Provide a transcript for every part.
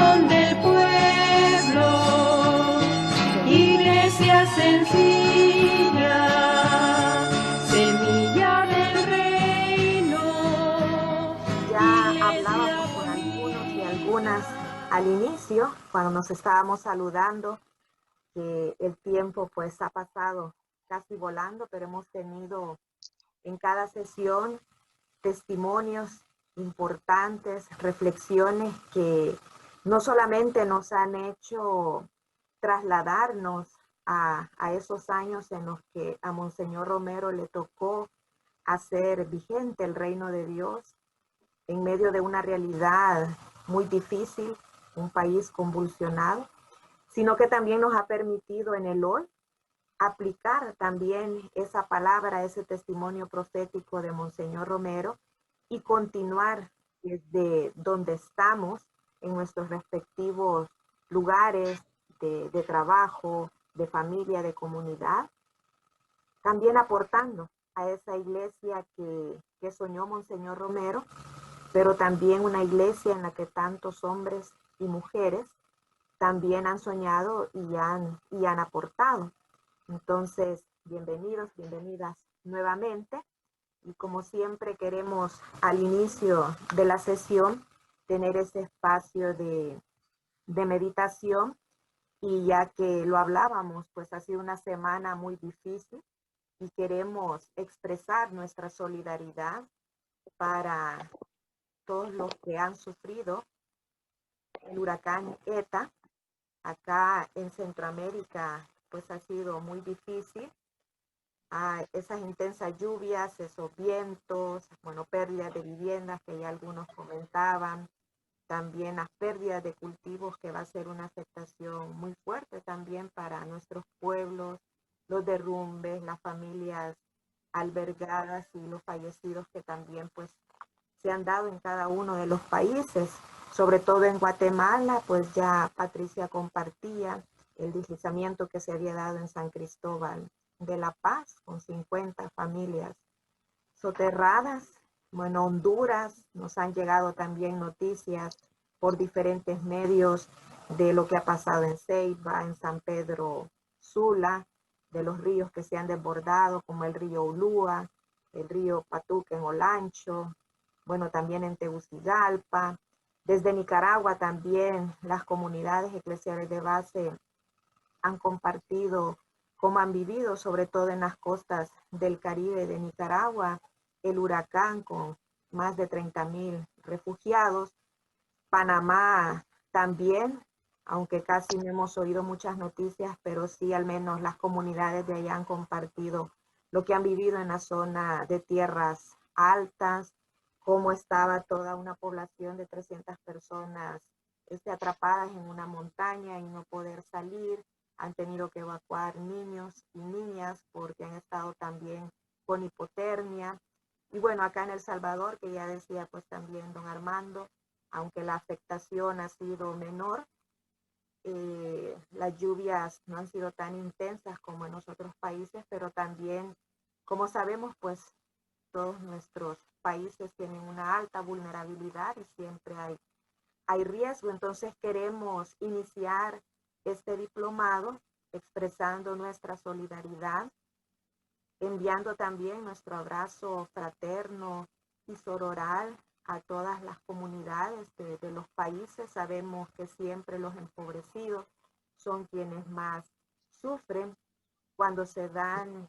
corazón del pueblo, iglesia sencilla, semilla del reino. Ya hablábamos con algunos y algunas al inicio, cuando nos estábamos saludando, que el tiempo pues ha pasado casi volando, pero hemos tenido en cada sesión testimonios importantes, reflexiones que no solamente nos han hecho trasladarnos a esos años en los que a Monseñor Romero le tocó hacer vigente el reino de Dios en medio de una realidad muy difícil, un país convulsionado, sino que también nos ha permitido en el hoy aplicar también esa palabra, ese testimonio profético de Monseñor Romero y continuar desde donde estamos en nuestros respectivos lugares de trabajo, de familia, de comunidad, también aportando a esa iglesia que soñó Monseñor Romero, pero también una iglesia en la que tantos hombres y mujeres también han soñado y han aportado. Entonces, bienvenidos, bienvenidas nuevamente. Y como siempre queremos al inicio de la sesión tener ese espacio de meditación, y ya que lo hablábamos, pues ha sido una semana muy difícil y queremos expresar nuestra solidaridad para todos los que han sufrido el huracán ETA. Acá en Centroamérica pues ha sido muy difícil. Esas intensas lluvias, esos vientos, bueno, pérdidas de viviendas que ya algunos comentaban, también las pérdidas de cultivos, que va a ser una afectación muy fuerte también para nuestros pueblos, los derrumbes, las familias albergadas y los fallecidos que también pues se han dado en cada uno de los países, sobre todo en Guatemala. Pues ya Patricia compartía el deslizamiento que se había dado en San Cristóbal de La Paz, con 50 familias soterradas. Bueno, Honduras, nos han llegado también noticias por diferentes medios de lo que ha pasado en Ceiba, en San Pedro Sula, de los ríos que se han desbordado, como el río Ulúa, el río Patuque en Olancho, bueno, también en Tegucigalpa. Desde Nicaragua también las comunidades eclesiales de base han compartido cómo han vivido, sobre todo en las costas del Caribe de Nicaragua, el huracán con más de 30,000 refugiados. Panamá también, aunque casi no hemos oído muchas noticias, pero sí al menos las comunidades de allá han compartido lo que han vivido en la zona de tierras altas, cómo estaba toda una población de 300 personas atrapadas en una montaña y no poder salir. Han tenido que evacuar niños y niñas porque han estado también con hipotermia. Y bueno, acá en El Salvador, que ya decía pues también don Armando, aunque la afectación ha sido menor, las lluvias no han sido tan intensas como en los otros países, pero también, como sabemos, pues todos nuestros países tienen una alta vulnerabilidad y siempre hay riesgo. Entonces queremos iniciar este diplomado expresando nuestra solidaridad, enviando también nuestro abrazo fraterno y sororal a todas las comunidades de los países. Sabemos que siempre los empobrecidos son quienes más sufren cuando se dan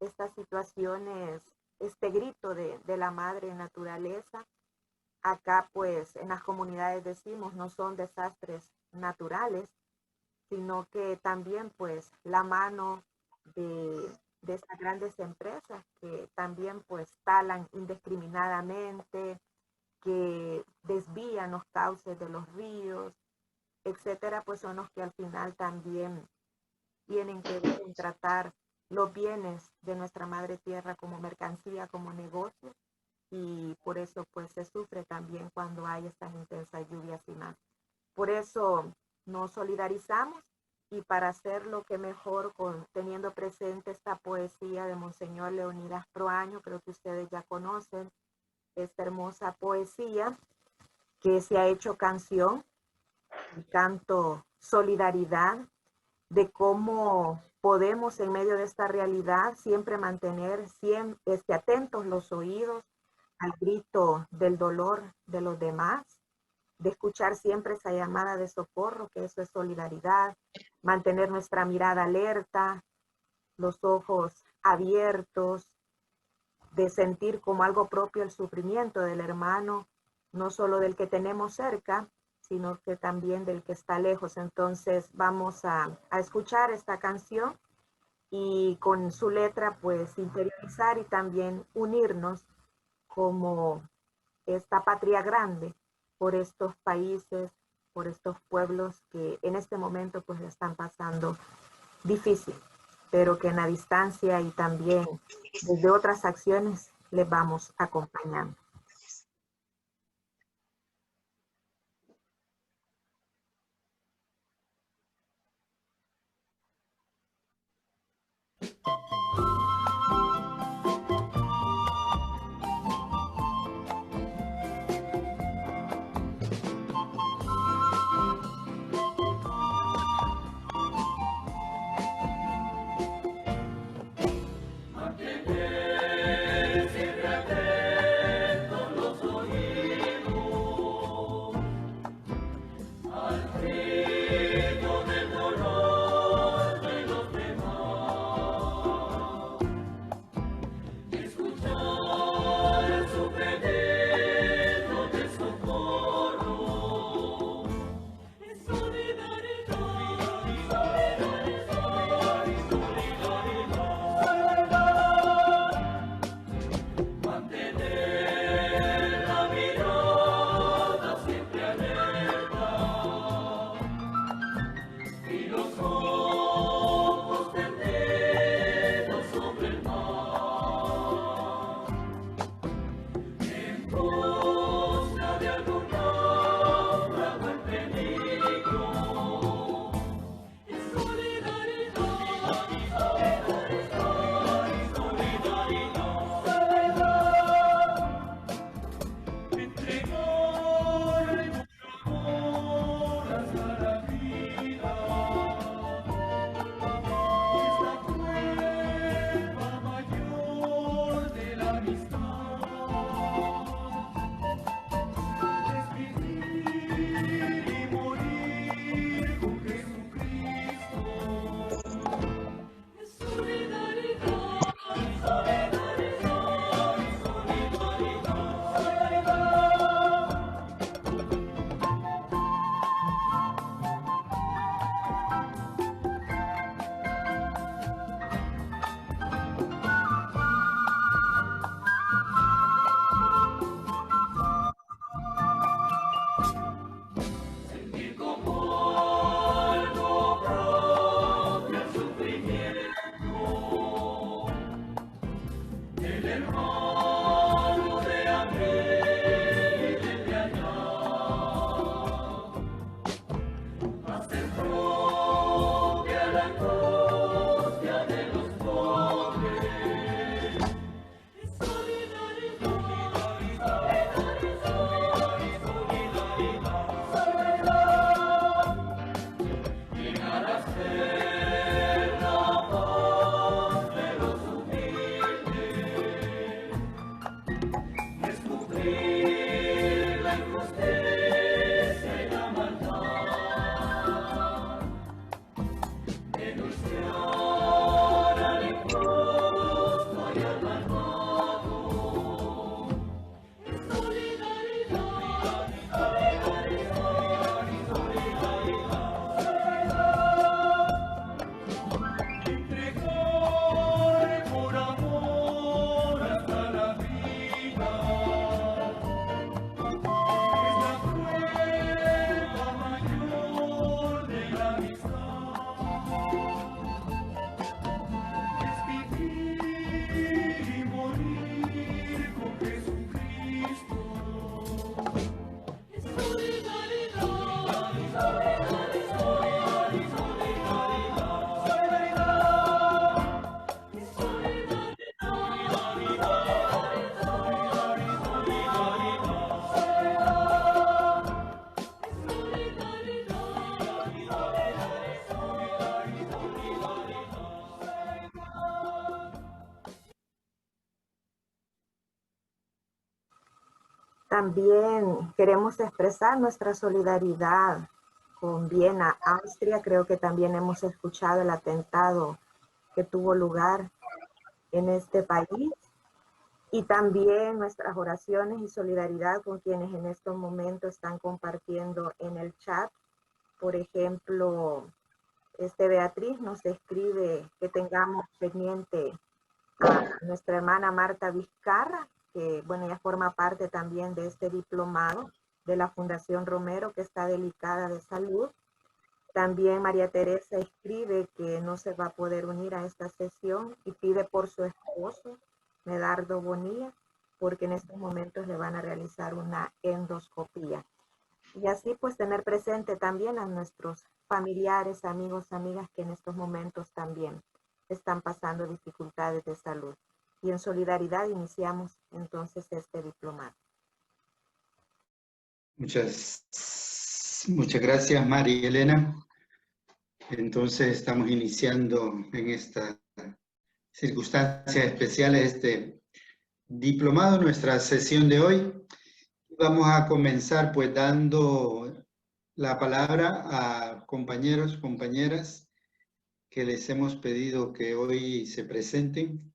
estas situaciones, este grito de la madre naturaleza. Acá pues en las comunidades decimos, no son desastres naturales, sino que también pues la mano de estas grandes empresas que también pues talan indiscriminadamente, que desvían los cauces de los ríos, etcétera, pues son los que al final también tienen que ver en tratar los bienes de nuestra madre tierra como mercancía, como negocio, y por eso pues se sufre también cuando hay estas intensas lluvias y más. Por eso nos solidarizamos, y para hacerlo que mejor teniendo presente esta poesía de Monseñor Leonidas Proaño. Creo que ustedes ya conocen esta hermosa poesía que se ha hecho canción el canto Solidaridad, de cómo podemos en medio de esta realidad siempre mantener atentos los oídos al grito del dolor de los demás, de escuchar siempre esa llamada de socorro, que eso es solidaridad, mantener nuestra mirada alerta, los ojos abiertos, de sentir como algo propio el sufrimiento del hermano, no solo del que tenemos cerca, sino que también del que está lejos. Entonces vamos a escuchar esta canción y con su letra pues interiorizar y también unirnos como esta patria grande por estos países, por estos pueblos que en este momento pues están pasando difícil, pero que en la distancia y también desde otras acciones les vamos acompañando. también queremos expresar nuestra solidaridad con Viena, Austria. Creo que también hemos escuchado el atentado que tuvo lugar en este país. Y también nuestras oraciones y solidaridad con quienes en estos momentos están compartiendo en el chat. Por ejemplo, Beatriz nos escribe que tengamos pendiente a nuestra hermana Marta Vizcarra, que bueno, ella forma parte también de este diplomado de la Fundación Romero, que está delicada de salud. También María Teresa escribe que no se va a poder unir a esta sesión y pide por su esposo, Medardo Bonilla, porque en estos momentos le van a realizar una endoscopía. Y así pues tener presente también a nuestros familiares, amigos, amigas que en estos momentos también están pasando dificultades de salud. Y en solidaridad iniciamos entonces este diplomado. Muchas gracias, María Elena. Entonces estamos iniciando en estas circunstancias especiales este diplomado, nuestra sesión de hoy. Vamos a comenzar pues dando la palabra a compañeros, compañeras que les hemos pedido que hoy se presenten.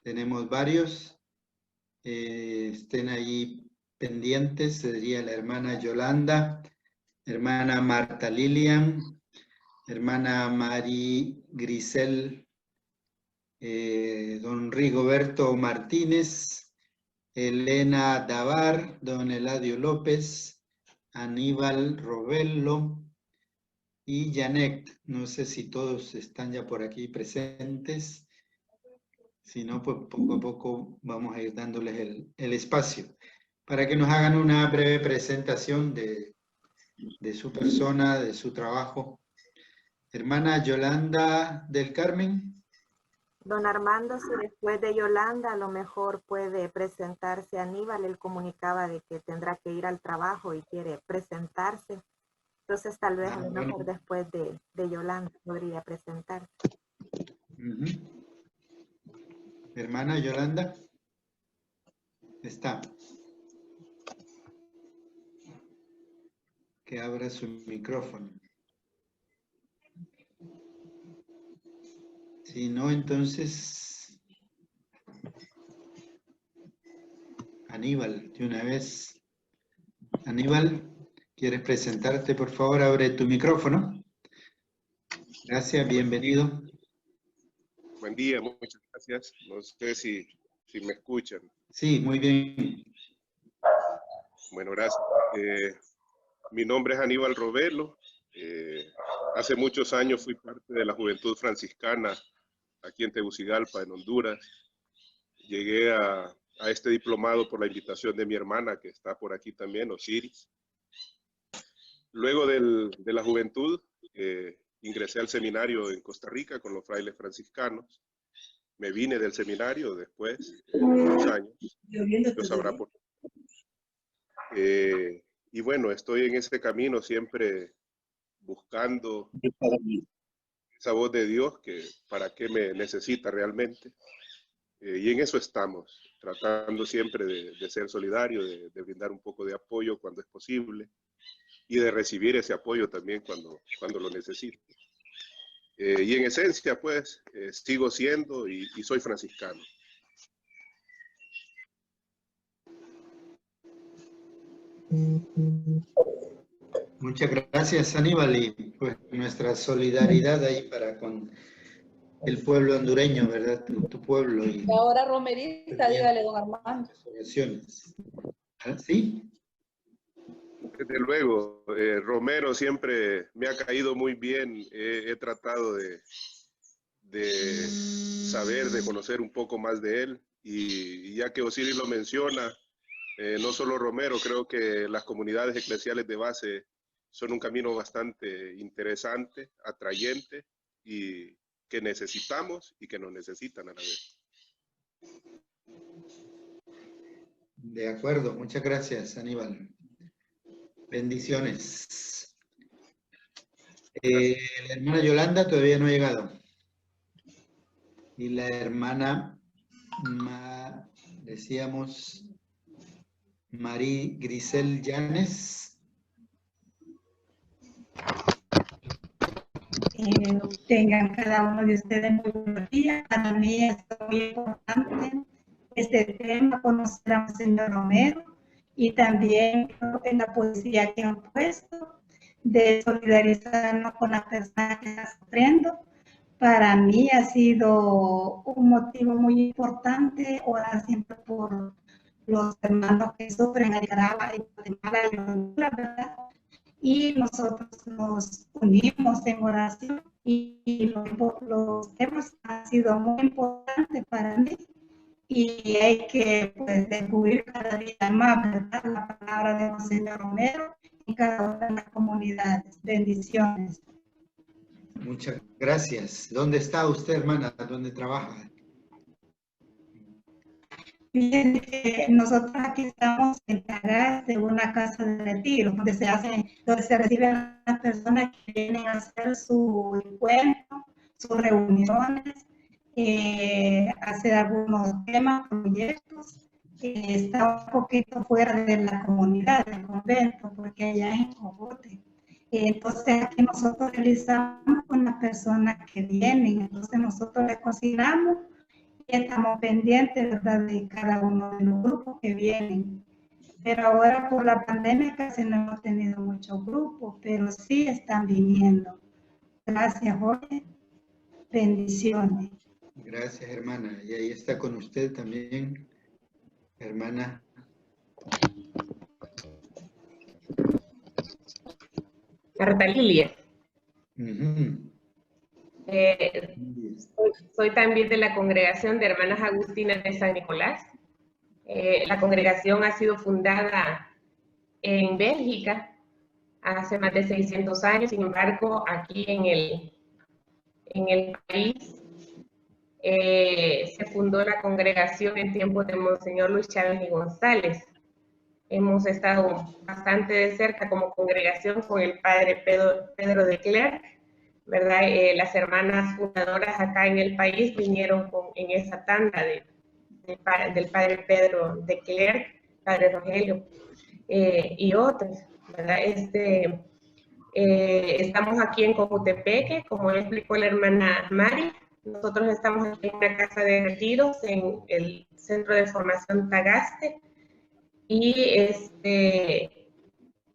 Tenemos varios, estén ahí pendientes. Sería la hermana Yolanda, hermana Marta Lilian, hermana Mari Grisel, don Rigoberto Martínez, Elena Davar, don Eladio López, Aníbal Robello y Janet. No sé si todos están ya por aquí presentes. Si no, pues poco a poco vamos a ir dándoles el espacio para que nos hagan una breve presentación de su persona, de su trabajo. Hermana Yolanda del Carmen. Don Armando, si después de Yolanda a lo mejor puede presentarse Aníbal, él comunicaba de que tendrá que ir al trabajo y quiere presentarse. Entonces tal vez a lo mejor después de Yolanda podría presentarse. Hermana Yolanda. Está. Que abra su micrófono. Si no, entonces Aníbal, de una vez. Aníbal, ¿quieres presentarte? Por favor, abre tu micrófono. Gracias, bienvenido. Buen día, muchas gracias. No sé si me escuchan. Sí, muy bien. Bueno, gracias. Mi nombre es Aníbal Robello. Hace muchos años fui parte de la Juventud Franciscana aquí en Tegucigalpa, en Honduras. Llegué a este diplomado por la invitación de mi hermana, que está por aquí también, Osiris. Luego de la juventud, ingresé al seminario en Costa Rica con los frailes franciscanos. Me vine del seminario después, unos años. Dios sabrá por qué. Y bueno, estoy en ese camino siempre buscando esa voz de Dios que para qué me necesita realmente. Y en eso estamos, tratando siempre de ser solidario, de brindar un poco de apoyo cuando es posible y de recibir ese apoyo también cuando lo necesito. Y en esencia, pues, sigo siendo y soy franciscano. Muchas gracias, Aníbal, y pues nuestra solidaridad ahí para con el pueblo hondureño, ¿verdad? Tu pueblo. Y ahora romerista, dígale, don Armando. ¿Sí? Desde luego, Romero siempre me ha caído muy bien. He tratado de saber, de conocer un poco más de él. Y ya que Osiris lo menciona, no solo Romero, creo que las comunidades eclesiales de base son un camino bastante interesante, atrayente y que necesitamos y que nos necesitan a la vez. De acuerdo, muchas gracias, Aníbal. Bendiciones. La hermana Yolanda todavía no ha llegado. Y la hermana, decíamos, María Grisel Llanes. Tengan cada uno de ustedes muy buenos días. Para mí es muy importante este tema, conocer a Monseñor Romero y también en la poesía que han puesto de solidarizarnos con las personas que están sufriendo. Para mí ha sido un motivo muy importante orar siempre por los hermanos que sufren en Nicaragua y Guatemala y Honduras, ¿verdad? Y nosotros nos unimos en oración y los temas han sido muy importantes para mí y hay que pues descubrir cada día más, ¿verdad? La palabra de Monseñor Romero en cada una de las comunidades. Bendiciones. Muchas gracias. ¿Dónde está usted, hermana? ¿Dónde trabaja? Fíjense que nosotros aquí estamos encargados de una casa de retiro, donde se reciben las personas que vienen a hacer su encuentro, sus reuniones, hacer algunos temas, proyectos. Está un poquito fuera de la comunidad, del convento, porque allá es en Cogote. Entonces aquí nosotros realizamos con las personas que vienen, entonces nosotros les cocinamos y estamos pendientes, ¿verdad?, de cada uno de los grupos que vienen. Pero ahora por la pandemia casi no hemos tenido muchos grupos, pero sí están viniendo. Gracias, Jorge. Bendiciones. Gracias, hermana. Y ahí está con usted también, hermana. Marta Lilia. Ujú. Soy también de la Congregación de Hermanas Agustinas de San Nicolás. La congregación ha sido fundada en Bélgica hace más de 600 años, sin embargo, aquí en el país se fundó la congregación en tiempos de Monseñor Luis Chávez y González. Hemos estado bastante de cerca como congregación con el padre Pedro de Clerc, ¿verdad? Las hermanas fundadoras acá en el país vinieron en esa tanda del padre Pedro de Clerc, padre Rogelio y otros, ¿verdad? Estamos aquí en Cojutepeque, como explicó la hermana Mari. Nosotros estamos aquí en una casa de retiros en el Centro de Formación Tagaste y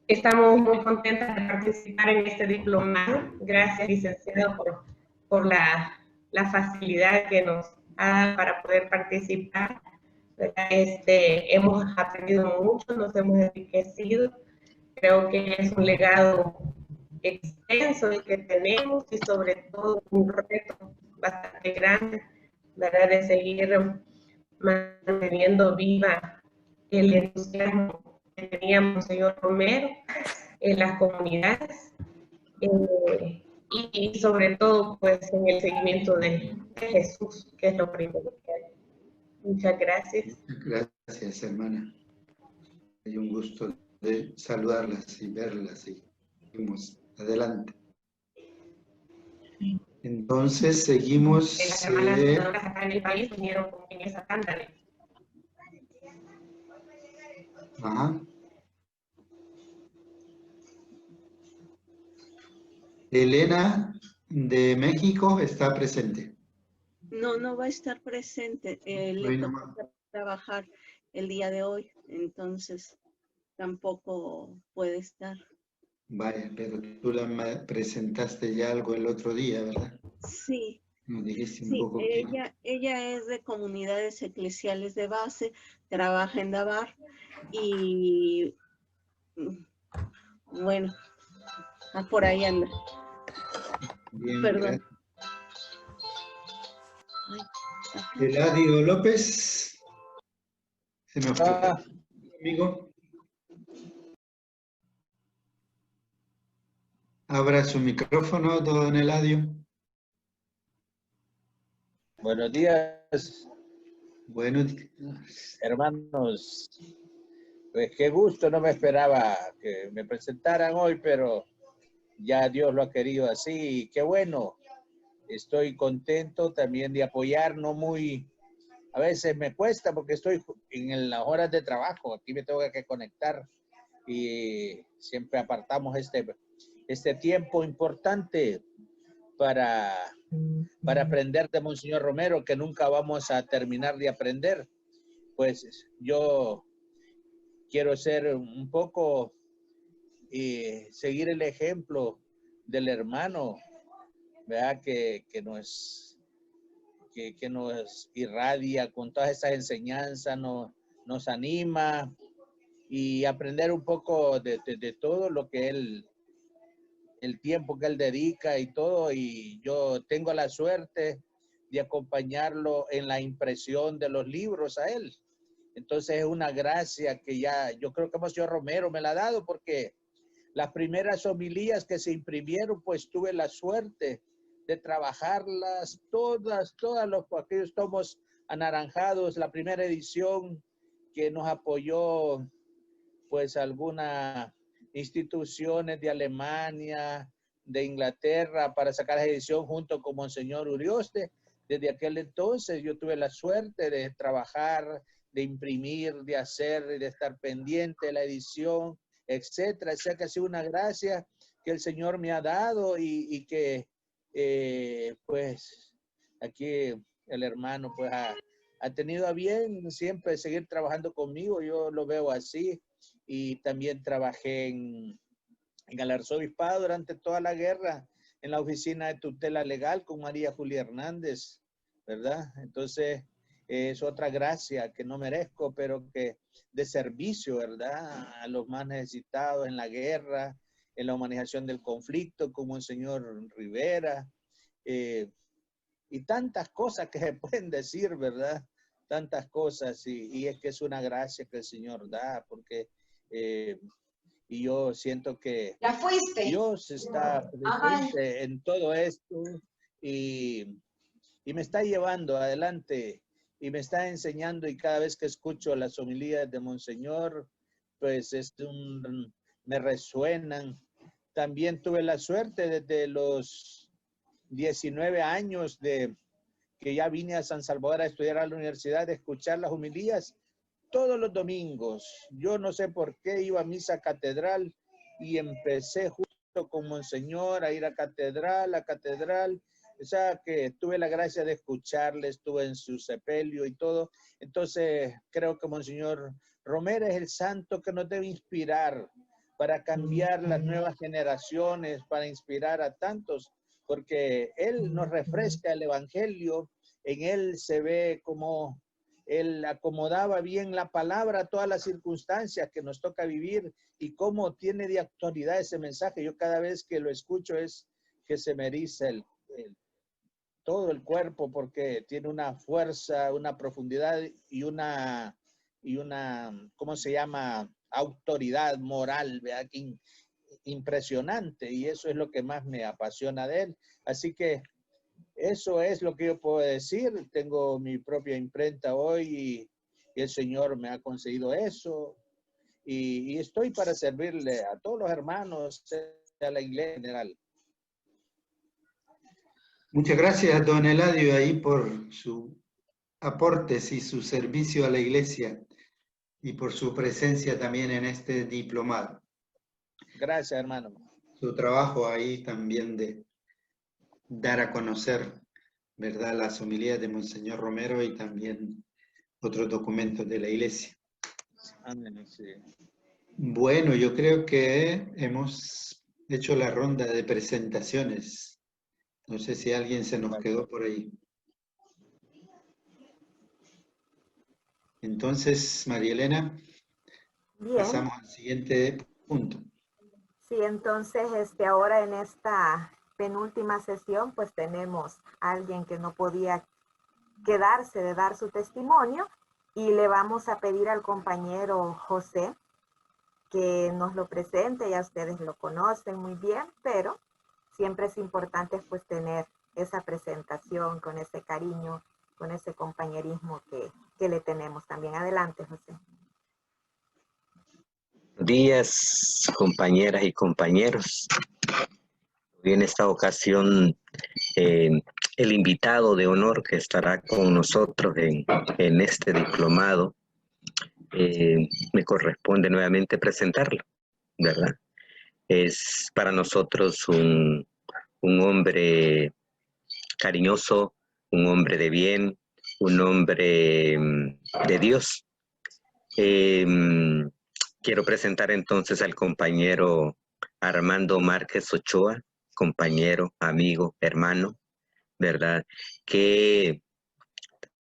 estamos muy contentas de participar en este diplomado. Gracias, licenciado, por la facilidad que nos da para poder participar. Hemos aprendido mucho, nos hemos enriquecido. Creo que es un legado extenso el que tenemos y sobre todo un reto bastante grande, ¿verdad?, de seguir manteniendo viva el entusiasmo que teníamos, señor Romero, en las comunidades y sobre todo pues en el seguimiento de Jesús, que es lo primero que hay. Muchas gracias. Gracias, hermana. Hay un gusto de saludarlas y verlas y seguimos adelante. Entonces seguimos. Las hermanas fundadoras acá en el país vinieron en esa tanda. Ajá. Elena de México está presente. No va a estar presente. Le toca trabajar el día de hoy, entonces tampoco puede estar. Vaya, pero tú la presentaste ya algo el otro día, ¿verdad? Sí. Nos dijiste un Sí, poco. ella es de comunidades eclesiales de base, trabaja en Dabar y bueno, por ahí anda. Bien, perdón. Eladio López. Se me fue, amigo. Abra su micrófono, don Eladio. Buenos días. Buenos días. Hermanos. Pues qué gusto, no me esperaba que me presentaran hoy, pero ya Dios lo ha querido así. Qué bueno. Estoy contento también de apoyar, no muy A veces me cuesta porque estoy en las horas de trabajo. Aquí me tengo que conectar y siempre apartamos este tiempo importante para aprender de Monseñor Romero, que nunca vamos a terminar de aprender. Pues yo quiero ser un poco y seguir el ejemplo del hermano, ¿verdad? Que nos irradia con todas esas enseñanzas, nos anima y aprender un poco de todo lo que el tiempo que él dedica y todo. Y yo tengo la suerte de acompañarlo en la impresión de los libros a él. Entonces es una gracia que yo creo que Monseñor Romero me la ha dado, porque las primeras homilías que se imprimieron, pues tuve la suerte de trabajarlas todas aquellos tomos anaranjados, la primera edición que nos apoyó pues algunas instituciones de Alemania, de Inglaterra, para sacar la edición junto con Monseñor Urioste. Desde aquel entonces yo tuve la suerte de trabajar, de imprimir, de hacer, de estar pendiente de la edición, etcétera. O sea que ha sido una gracia que el Señor me ha dado y que pues aquí el hermano pues ha tenido a bien siempre seguir trabajando conmigo. Yo lo veo así. Y también trabajé en el arzobispado durante toda la guerra, en la oficina de tutela legal con María Julia Hernández, ¿verdad? Entonces, es otra gracia que no merezco, pero que de servicio, ¿verdad? A los más necesitados en la guerra, en la humanización del conflicto, como el señor Rivera, y tantas cosas que se pueden decir, ¿verdad? Tantas cosas, y es que es una gracia que el Señor da, porque y yo siento que Dios está presente en todo esto y me está llevando adelante y me está enseñando, y cada vez que escucho las homilías de Monseñor, pues me resuenan. También tuve la suerte desde los 19 años que ya vine a San Salvador a estudiar a la universidad, de escuchar las homilías todos los domingos. Yo no sé por qué iba a misa catedral y empecé justo con Monseñor a ir a catedral. O sea que tuve la gracia de escucharle, estuve en su sepelio y todo. Entonces creo que Monseñor Romero es el santo que nos debe inspirar para cambiar las nuevas generaciones, para inspirar a tantos, porque él nos refresca el evangelio. En él se ve como él acomodaba bien la palabra a todas las circunstancias que nos toca vivir y cómo tiene de actualidad ese mensaje. Yo cada vez que lo escucho es que se me eriza todo el cuerpo, porque tiene una fuerza, una profundidad y una ¿cómo se llama? Autoridad moral, ¿verdad? Impresionante, y eso es lo que más me apasiona de él. Así que eso es lo que yo puedo decir. Tengo mi propia imprenta hoy y el Señor me ha concedido eso. Y estoy para servirle a todos los hermanos, a la iglesia en general. Muchas gracias, don Eladio, ahí por sus aportes y su servicio a la iglesia y por su presencia también en este diplomado. Gracias, hermano. Su trabajo ahí también de dar a conocer, ¿verdad?, las homilías de Monseñor Romero y también otros documentos de la iglesia. Amén, sí. Bueno, yo creo que hemos hecho la ronda de presentaciones. No sé si alguien se nos quedó por ahí. Entonces, María Elena, Bien. pasamos al siguiente punto. Sí, entonces ahora en esta penúltima sesión, pues tenemos a alguien que no podía quedarse de dar su testimonio y le vamos a pedir al compañero José que nos lo presente. Ya ustedes lo conocen muy bien, pero siempre es importante pues tener esa presentación con ese cariño, con ese compañerismo que le tenemos también. Adelante, José. Buenos días, compañeras y compañeros. Hoy en esta ocasión el invitado de honor que estará con nosotros en este diplomado, me corresponde nuevamente presentarlo, ¿verdad? Es para nosotros un hombre cariñoso, un hombre de bien, un hombre de Dios. Quiero presentar entonces al compañero Armando Márquez Ochoa, compañero, amigo, hermano, ¿verdad? Que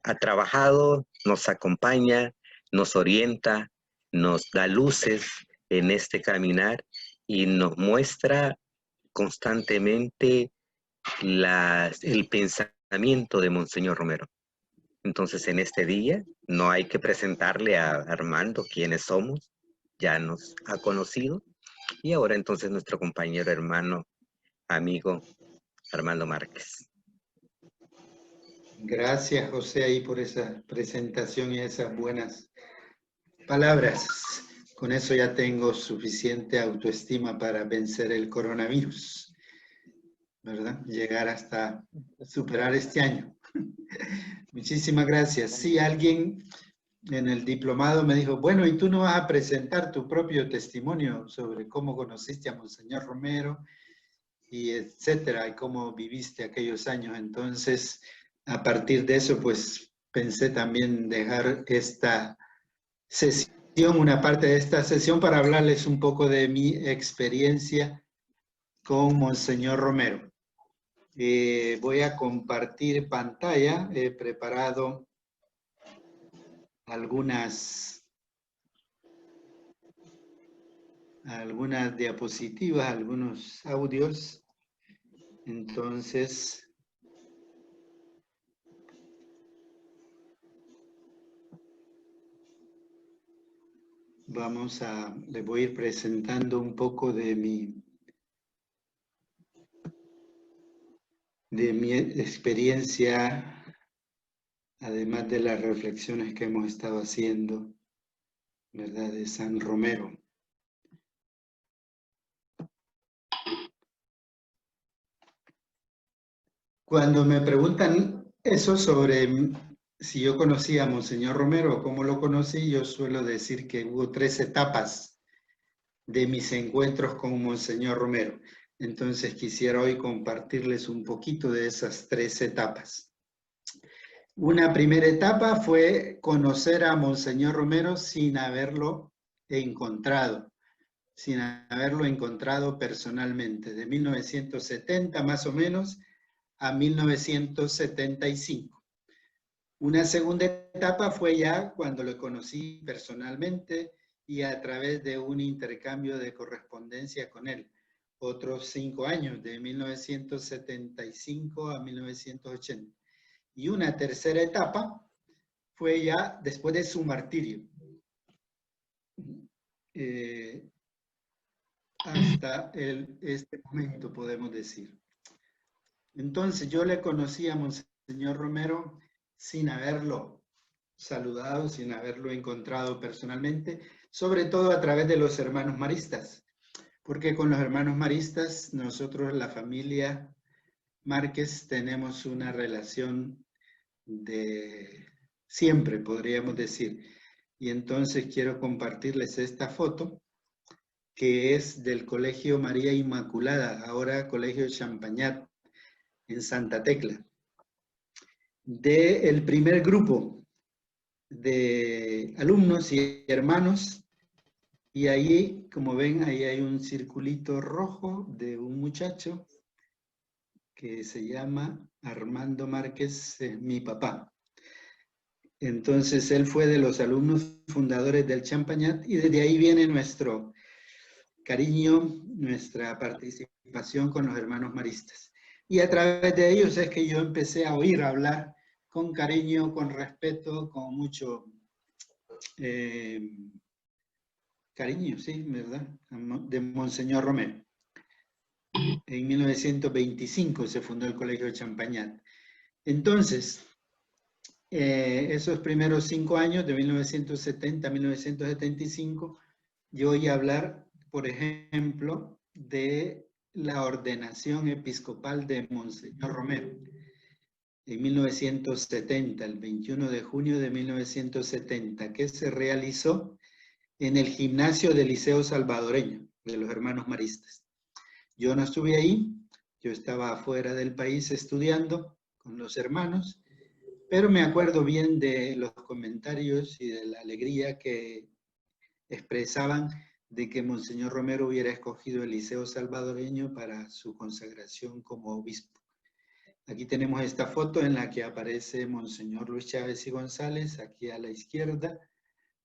ha trabajado, nos acompaña, nos orienta, nos da luces en este caminar y nos muestra constantemente el pensamiento de Monseñor Romero. Entonces, en este día no hay que presentarle a Armando quiénes somos, ya nos ha conocido. Y ahora entonces nuestro compañero, hermano, amigo, Armando Márquez. Gracias, José, ahí por esa presentación y esas buenas palabras. Con eso ya tengo suficiente autoestima para vencer el coronavirus, ¿verdad? Llegar hasta superar este año. Muchísimas gracias. Sí, alguien en el diplomado me dijo, bueno, ¿y tú no vas a presentar tu propio testimonio sobre cómo conociste a Monseñor Romero y etcétera, y cómo viviste aquellos años? Entonces, a partir de eso, pues pensé también dejar esta sesión, una parte de esta sesión, para hablarles un poco de mi experiencia con Monseñor Romero. Voy a compartir pantalla. He preparado algunas diapositivas, algunos audios. Entonces, les voy a ir presentando un poco de mi experiencia, además de las reflexiones que hemos estado haciendo, ¿verdad?, de San Romero. Cuando me preguntan eso sobre si yo conocía a Monseñor Romero, cómo lo conocí, yo suelo decir que hubo 3 etapas de mis encuentros con Monseñor Romero. Entonces quisiera hoy compartirles un poquito de esas 3 etapas. Una primera etapa fue conocer a Monseñor Romero sin haberlo encontrado personalmente, de 1970 más o menos a 1975. Una segunda etapa fue ya cuando lo conocí personalmente y a través de un intercambio de correspondencia con él. Otros 5 años, de 1975 a 1980. Y una tercera etapa fue ya después de su martirio. Hasta este momento, podemos decir. Entonces, yo le conocí a Monseñor Romero sin haberlo saludado, sin haberlo encontrado personalmente, sobre todo a través de los hermanos maristas, porque con los hermanos maristas, nosotros, la familia Márquez, tenemos una relación de siempre, podríamos decir. Y entonces quiero compartirles esta foto, que es del Colegio María Inmaculada, ahora Colegio Champagnat, en Santa Tecla, del primer grupo de alumnos y hermanos. Y ahí, como ven, ahí hay un circulito rojo de un muchacho que se llama Armando Márquez, mi papá. Entonces, él fue de los alumnos fundadores del Champagnat y desde ahí viene nuestro cariño, nuestra participación con los hermanos maristas. Y a través de ellos es que yo empecé a oír hablar con cariño, con respeto, con mucho cariño, sí, ¿verdad?, de Monseñor Romero. En 1925 se fundó el Colegio de Champagnat. Entonces, esos primeros 5 años, de 1970 a 1975, yo oí hablar, por ejemplo, de la ordenación episcopal de Monseñor Romero. en 1970, el 21 de junio de 1970, que se realizó en el gimnasio del Liceo Salvadoreño de los Hermanos Maristas. Yo no estuve ahí, yo estaba afuera del país estudiando con los hermanos, pero me acuerdo bien de los comentarios y de la alegría que expresaban de que Monseñor Romero hubiera escogido el Liceo Salvadoreño para su consagración como obispo. Aquí tenemos esta foto en la que aparece Monseñor Luis Chávez y González, aquí a la izquierda,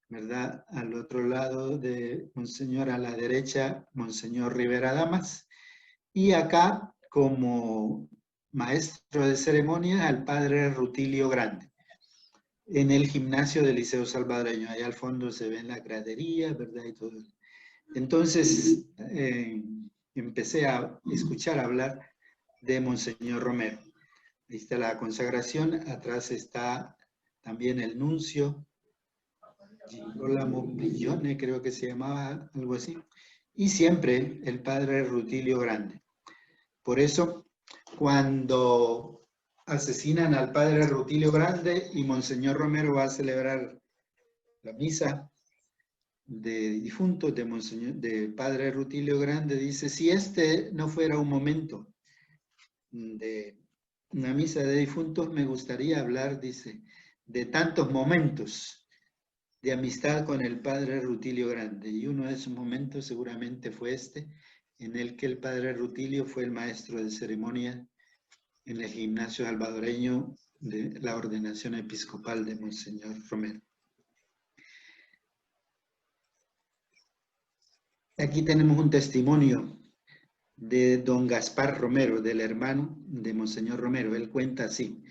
¿verdad? Al otro lado de Monseñor, a la derecha, Monseñor Rivera Damas, y acá como maestro de ceremonias al padre Rutilio Grande, en el gimnasio del Liceo Salvadoreño. Allá al fondo se ve la gradería, ¿verdad? Y todo. Entonces, empecé a escuchar hablar de Monseñor Romero. Ahí está la consagración, atrás está también el nuncio, Girolamo Brillone, creo que se llamaba, algo así, y siempre el padre Rutilio Grande. Por eso, cuando asesinan al padre Rutilio Grande y Monseñor Romero va a celebrar la misa de difuntos de padre Rutilio Grande, dice, si este no fuera un momento de una misa de difuntos, me gustaría hablar, dice, de tantos momentos de amistad con el padre Rutilio Grande. Y uno de esos momentos seguramente fue este, en el que el padre Rutilio fue el maestro de ceremonia en el gimnasio salvadoreño de la ordenación episcopal de Monseñor Romero. Aquí tenemos un testimonio de don Gaspar Romero, del hermano de Monseñor Romero. Él cuenta así.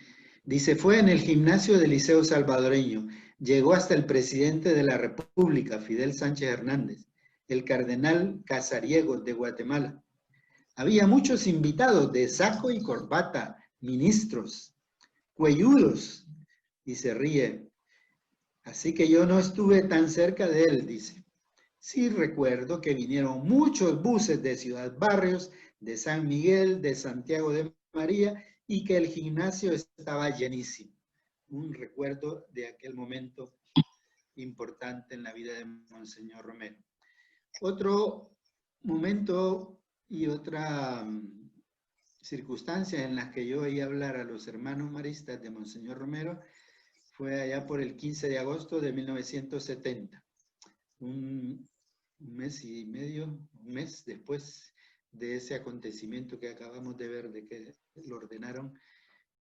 Dice, fue en el gimnasio del Liceo Salvadoreño. Llegó hasta el presidente de la República, Fidel Sánchez Hernández, el cardenal Casariego de Guatemala. Había muchos invitados de saco y corbata, ministros, cuelludos, y se ríe. Así que yo no estuve tan cerca de él, dice. Sí recuerdo que vinieron muchos buses de Ciudad Barrios, de San Miguel, de Santiago de María, y que el gimnasio estaba llenísimo. Un recuerdo de aquel momento importante en la vida de Monseñor Romero. Otro momento y otra circunstancia en las que yo oí hablar a los hermanos maristas de Monseñor Romero fue allá por el 15 de agosto de 1970. Un mes y medio, un mes después de ese acontecimiento que acabamos de ver, de que lo ordenaron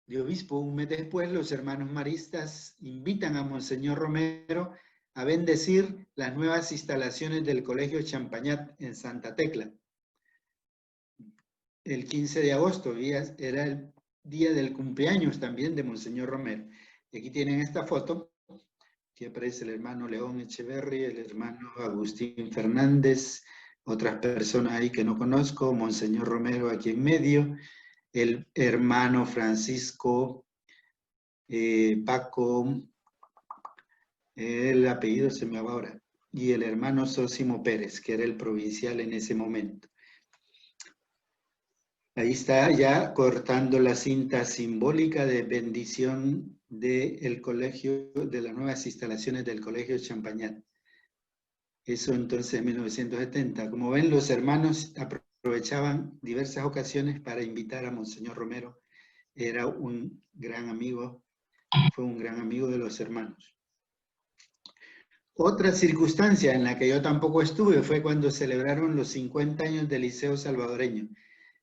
de obispo, un mes después los hermanos maristas invitan a Monseñor Romero a bendecir las nuevas instalaciones del Colegio Champañat en Santa Tecla. El 15 de agosto era el día del cumpleaños también de Monseñor Romero. Y aquí tienen esta foto, que aparece el hermano León Echeverry, el hermano Agustín Fernández, otras personas ahí que no conozco, Monseñor Romero aquí en medio, el hermano Francisco Paco, el apellido se me va ahora, y el hermano Sósimo Pérez, que era el provincial en ese momento. Ahí está ya cortando la cinta simbólica de bendición del colegio, de las nuevas instalaciones del Colegio Champañat. Eso entonces en 1970. Como ven, los hermanos aprovechaban diversas ocasiones para invitar a Monseñor Romero. Era un gran amigo, fue un gran amigo de los hermanos. Otra circunstancia en la que yo tampoco estuve fue cuando celebraron los 50 años del Liceo Salvadoreño.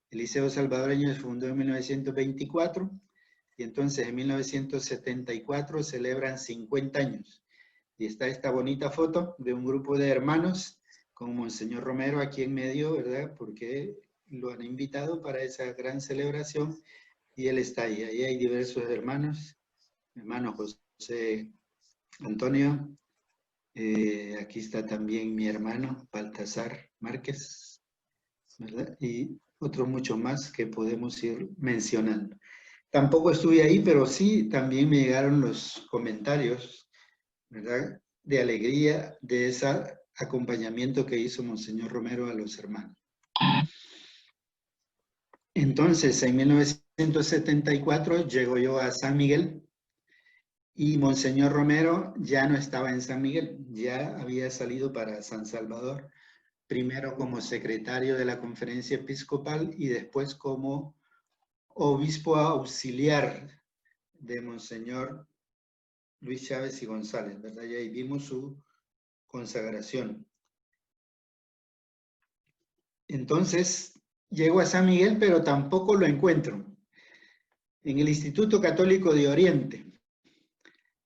El Liceo Salvadoreño se fundó en 1924 y entonces en 1974 celebran 50 años. Y está esta bonita foto de un grupo de hermanos con Monseñor Romero aquí en medio, ¿verdad? Porque lo han invitado para esa gran celebración y él está ahí. Ahí hay diversos hermanos. Hermano José Antonio. Aquí está también mi hermano Baltasar Márquez, ¿verdad? Y otros muchos más que podemos ir mencionando. Tampoco estuve ahí, pero sí también me llegaron los comentarios, ¿verdad?, de alegría de ese acompañamiento que hizo Monseñor Romero a los hermanos. Entonces, en 1970 1974 llego yo a San Miguel y Monseñor Romero ya no estaba en San Miguel, ya había salido para San Salvador, primero como secretario de la Conferencia Episcopal y después como obispo auxiliar de Monseñor Luis Chávez y González, ¿verdad? Y ahí vimos su consagración. Entonces, llego a San Miguel, pero tampoco lo encuentro. En el Instituto Católico de Oriente,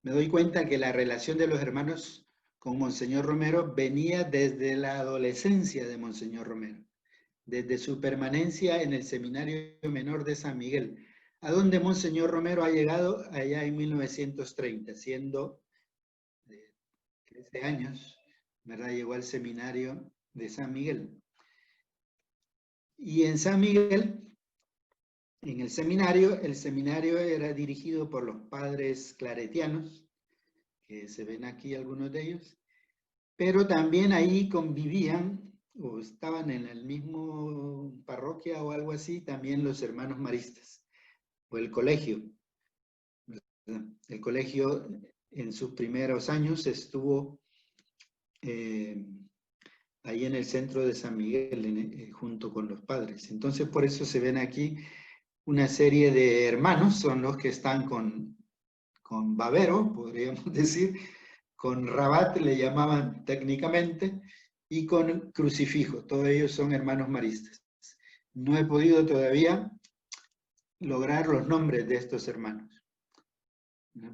me doy cuenta que la relación de los hermanos con Monseñor Romero venía desde la adolescencia de Monseñor Romero, desde su permanencia en el Seminario Menor de San Miguel, a donde Monseñor Romero ha llegado allá en 1930, siendo de 13 años, ¿verdad? Llegó al Seminario de San Miguel. Y en San Miguel, en el seminario era dirigido por los padres claretianos, que se ven aquí algunos de ellos, pero también ahí convivían o estaban en el mismo parroquia o algo así, también los hermanos maristas, o el colegio. El colegio en sus primeros años estuvo ahí en el centro de San Miguel, junto con los padres. Entonces por eso se ven aquí una serie de hermanos, son los que están con Bavero, podríamos decir, con Rabat le llamaban técnicamente, y con Crucifijo, todos ellos son hermanos maristas. No he podido todavía lograr los nombres de estos hermanos,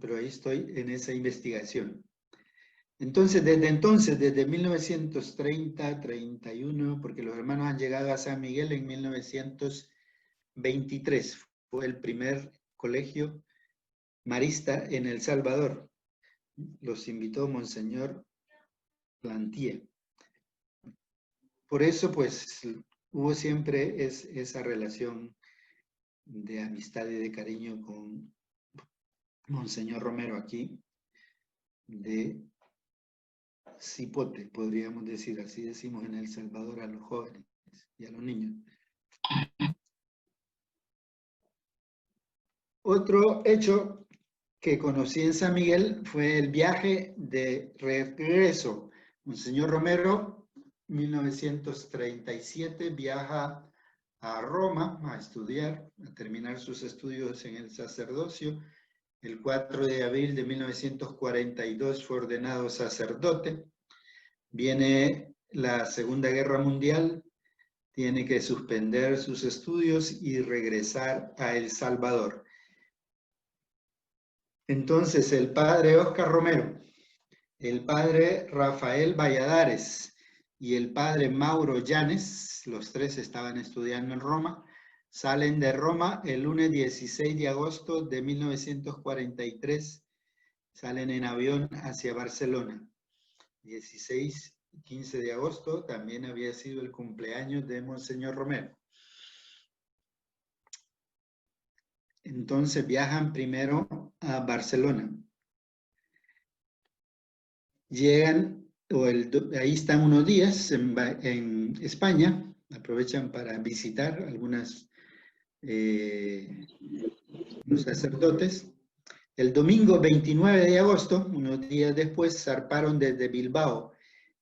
pero ahí estoy en esa investigación. Entonces, desde 1930, 31, porque los hermanos han llegado a San Miguel en 1923, fue el primer colegio marista en El Salvador. Los invitó Monseñor Plantier. Por eso, pues, hubo siempre esa relación de amistad y de cariño con Monseñor Romero aquí, de cipote, podríamos decir, así decimos en El Salvador a los jóvenes y a los niños. Otro hecho que conocí en San Miguel fue el viaje de regreso. Monseñor Romero, 1937, viaja a Roma a estudiar, a terminar sus estudios en el sacerdocio. El 4 de abril de 1942 fue ordenado sacerdote. Viene la Segunda Guerra Mundial, tiene que suspender sus estudios y regresar a El Salvador. Entonces el padre Oscar Romero, el padre Rafael Valladares y el padre Mauro Llanes, los tres estaban estudiando en Roma, salen de Roma el lunes 16 de agosto de 1943, salen en avión hacia Barcelona. 16 y 15 de agosto también había sido el cumpleaños de Monseñor Romero. Entonces viajan primero a Barcelona. Llegan, ahí están unos días en España, aprovechan para visitar algunos sacerdotes. El domingo 29 de agosto, unos días después, zarparon desde Bilbao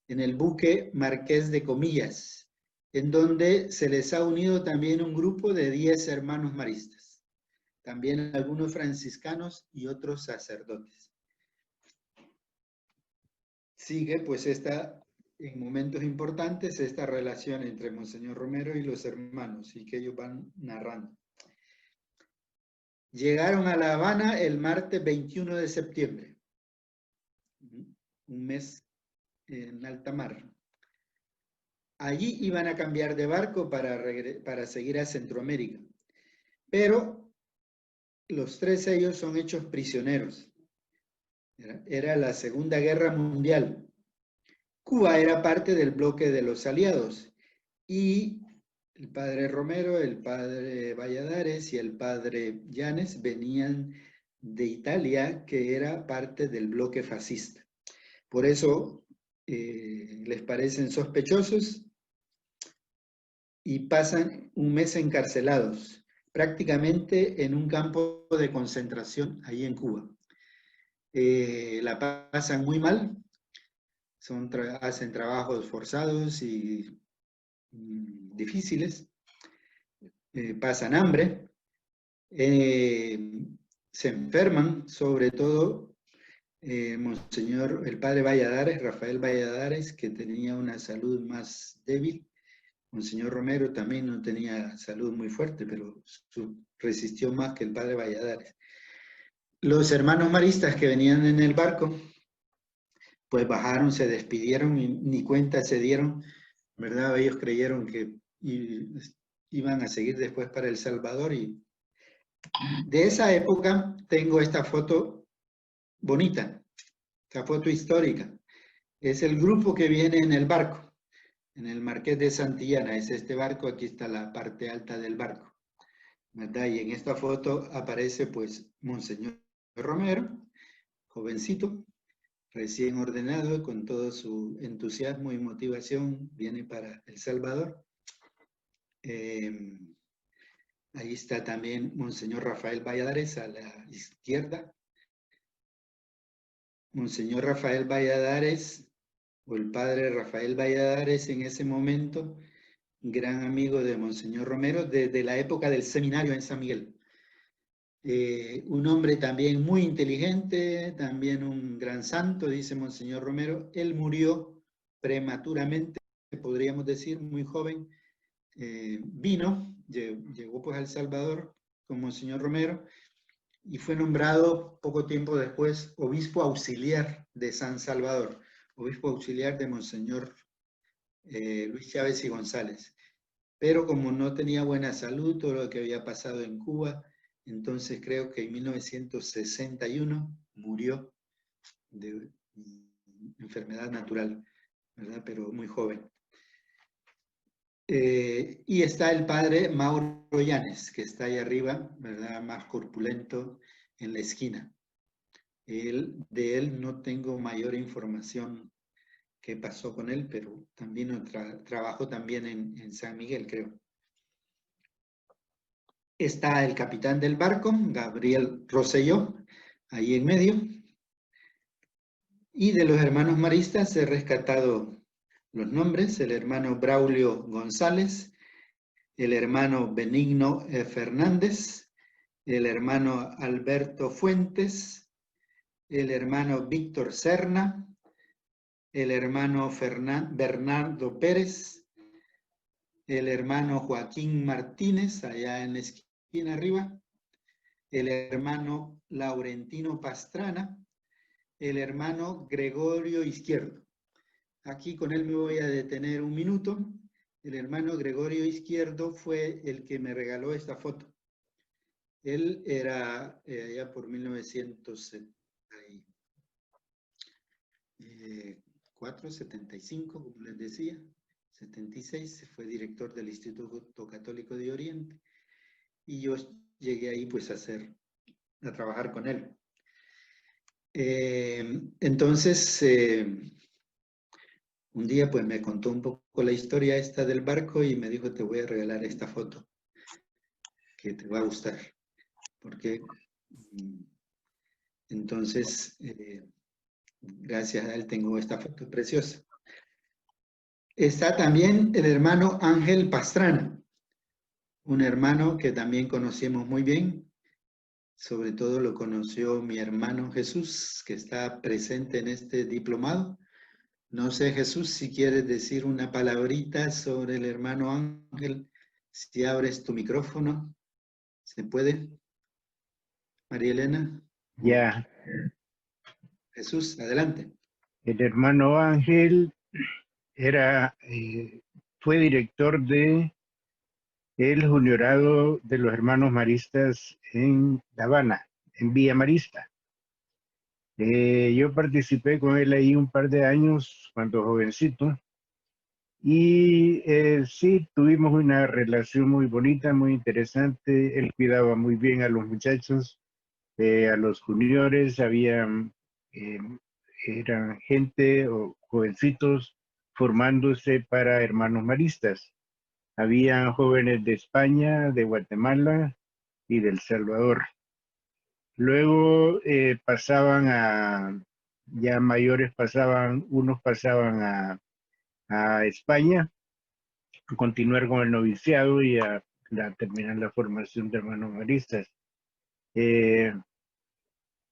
en el buque Marqués de Comillas, en donde se les ha unido también un grupo de 10 hermanos maristas, también algunos franciscanos y otros sacerdotes. Sigue pues en momentos importantes esta relación entre Monseñor Romero y los hermanos, y que ellos van narrando. Llegaron a La Habana el martes 21 de septiembre, un mes en alta mar. Allí iban a cambiar de barco para seguir a Centroamérica, pero los tres ellos son hechos prisioneros. Era la Segunda Guerra Mundial. Cuba era parte del bloque de los aliados y el padre Romero, el padre Valladares y el padre Llanes venían de Italia, que era parte del bloque fascista. Por eso les parecen sospechosos y pasan un mes encarcelados. prácticamente en un campo de concentración ahí en Cuba. La pasan muy mal, hacen trabajos forzados y difíciles, pasan hambre, se enferman, sobre todo Monseñor, el padre Valladares, Rafael Valladares, que tenía una salud más débil. Monseñor Romero también no tenía salud muy fuerte, pero resistió más que el padre Valladares. Los hermanos maristas que venían en el barco, pues bajaron, se despidieron y ni cuenta se dieron, ¿verdad? Ellos creyeron que iban a seguir después para El Salvador, y de esa época tengo esta foto bonita, esta foto histórica. Es el grupo que viene en el barco, en el Marqués de Santillana. Es este barco, aquí está la parte alta del barco, ¿verdad? Y en esta foto aparece pues Monseñor Romero, jovencito, recién ordenado, con todo su entusiasmo y motivación, viene para El Salvador. Ahí está también Monseñor Rafael Valladares a la izquierda. Monseñor Rafael Valladares, o el padre Rafael Valladares, en ese momento, gran amigo de Monseñor Romero, desde la época del seminario en San Miguel. Un hombre también muy inteligente, también un gran santo, dice Monseñor Romero. Él murió prematuramente, podríamos decir, muy joven. Llegó pues a El Salvador con Monseñor Romero y fue nombrado poco tiempo después obispo auxiliar de San Salvador, obispo auxiliar de Monseñor Luis Chávez y González. Pero como no tenía buena salud, todo lo que había pasado en Cuba, entonces creo que en 1961 murió de enfermedad natural, ¿verdad? Pero muy joven. Y está el padre Mauro Llanes, que está ahí arriba, ¿verdad? Más corpulento en la esquina. De él no tengo mayor información qué pasó con él, pero también trabajó también en San Miguel, creo. Está el capitán del barco, Gabriel Rosselló, ahí en medio. Y de los hermanos maristas he rescatado los nombres: el hermano Braulio González, el hermano Benigno Fernández, el hermano Alberto Fuentes, el hermano Víctor Serna, el hermano Bernardo Pérez, el hermano Joaquín Martínez, allá en la esquina arriba, el hermano Laurentino Pastrana, el hermano Gregorio Izquierdo. Aquí con él me voy a detener un minuto. El hermano Gregorio Izquierdo fue el que me regaló esta foto. Él era allá por 1974, 75, como les decía, 76, fue director del Instituto Católico de Oriente, y yo llegué ahí pues a trabajar con él. Entonces, un día pues me contó un poco la historia esta del barco y me dijo: te voy a regalar esta foto, que te va a gustar. Porque entonces, gracias a él tengo esta foto preciosa. Está también el hermano Ángel Pastrana, un hermano que también conocimos muy bien. Sobre todo lo conoció mi hermano Jesús, que está presente en este diplomado. No sé, Jesús, si quieres decir una palabrita sobre el hermano Ángel, si abres tu micrófono, ¿se puede? María Elena. Ya. Jesús, adelante. El hermano Ángel fue director de el juniorado de los hermanos maristas en La Habana, en Villa Marista. Yo participé con él ahí un par de años cuando jovencito, y sí, tuvimos una relación muy bonita, muy interesante. Él cuidaba muy bien a los muchachos, a los juniores. Eran gente o jovencitos formándose para hermanos maristas. Había jóvenes de España, de Guatemala, y del Salvador. Luego pasaban ya mayores unos pasaban a España, a continuar con el noviciado y a terminar la formación de hermanos maristas.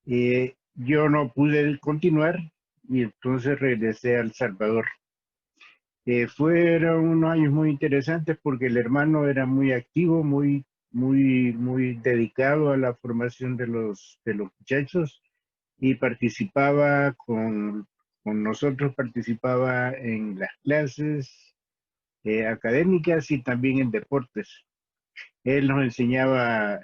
Yo no pude continuar y entonces regresé a El Salvador. Fueron unos años muy interesantes porque el hermano era muy activo, muy dedicado a la formación de los muchachos y participaba con nosotros, participaba en las clases académicas y también en deportes. Él nos enseñaba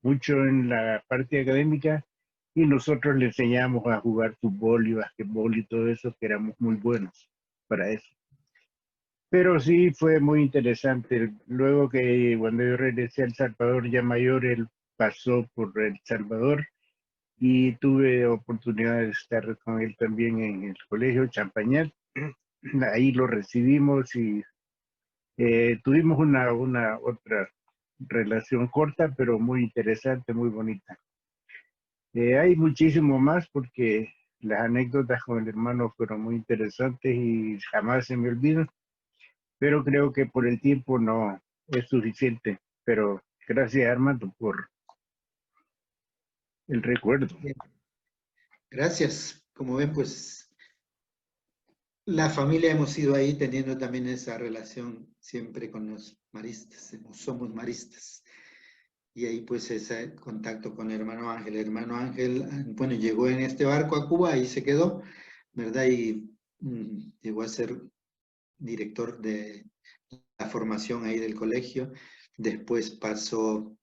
mucho en la parte académica y nosotros le enseñábamos a jugar fútbol y basquetbol y todo eso, que éramos muy buenos para eso. Pero sí fue muy interesante. Luego que cuando yo regresé a El Salvador ya mayor, él pasó por El Salvador y tuve oportunidad de estar con él también en el colegio Champañat. Ahí lo recibimos y tuvimos una otra relación corta, pero muy interesante, muy bonita. Hay muchísimo más porque las anécdotas con el hermano fueron muy interesantes y jamás se me olvidan, pero creo que por el tiempo no es suficiente. Pero gracias, Armando, por el recuerdo. Bien. Gracias. Como ven, pues la familia hemos ido ahí teniendo también esa relación siempre con los maristas, somos maristas. Y ahí pues ese contacto con el hermano Ángel. El hermano Ángel, bueno, llegó en este barco a Cuba y se quedó, ¿verdad? Y llegó a ser director de la formación ahí del colegio. Después pasó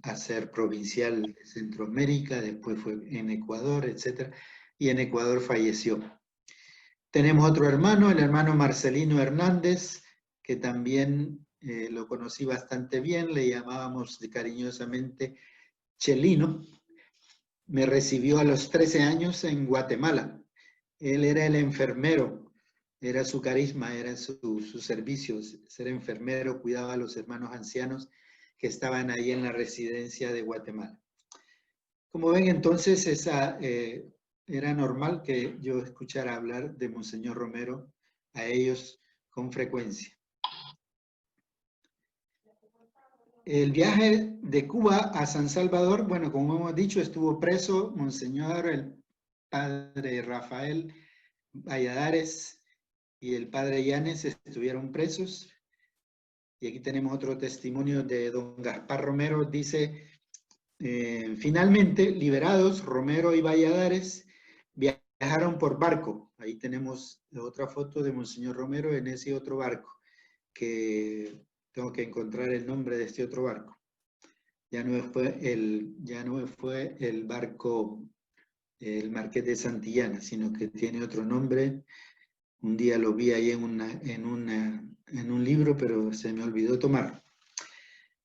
a ser provincial de Centroamérica, después fue en Ecuador, etc. Y en Ecuador falleció. Tenemos otro hermano, el hermano Marcelino Hernández, que también lo conocí bastante bien, le llamábamos cariñosamente Chelino. Me recibió a los 13 años en Guatemala. Él era el enfermero, era su carisma, era su servicio, ser enfermero, cuidaba a los hermanos ancianos que estaban ahí en la residencia de Guatemala. Como ven, entonces, era normal que yo escuchara hablar de Monseñor Romero a ellos con frecuencia. El viaje de Cuba a San Salvador, bueno, como hemos dicho, estuvo preso Monseñor, el padre Rafael Valladares y el padre Yanes estuvieron presos. Y aquí tenemos otro testimonio de don Gaspar Romero. Dice, finalmente, liberados, Romero y Valladares viajaron por barco. Ahí tenemos otra foto de Monseñor Romero en ese otro barco, que tengo que encontrar el nombre de este otro barco. Ya no fue el barco, el Marqués de Santillana, sino que tiene otro nombre. Un día lo vi ahí en un libro, pero se me olvidó tomarlo.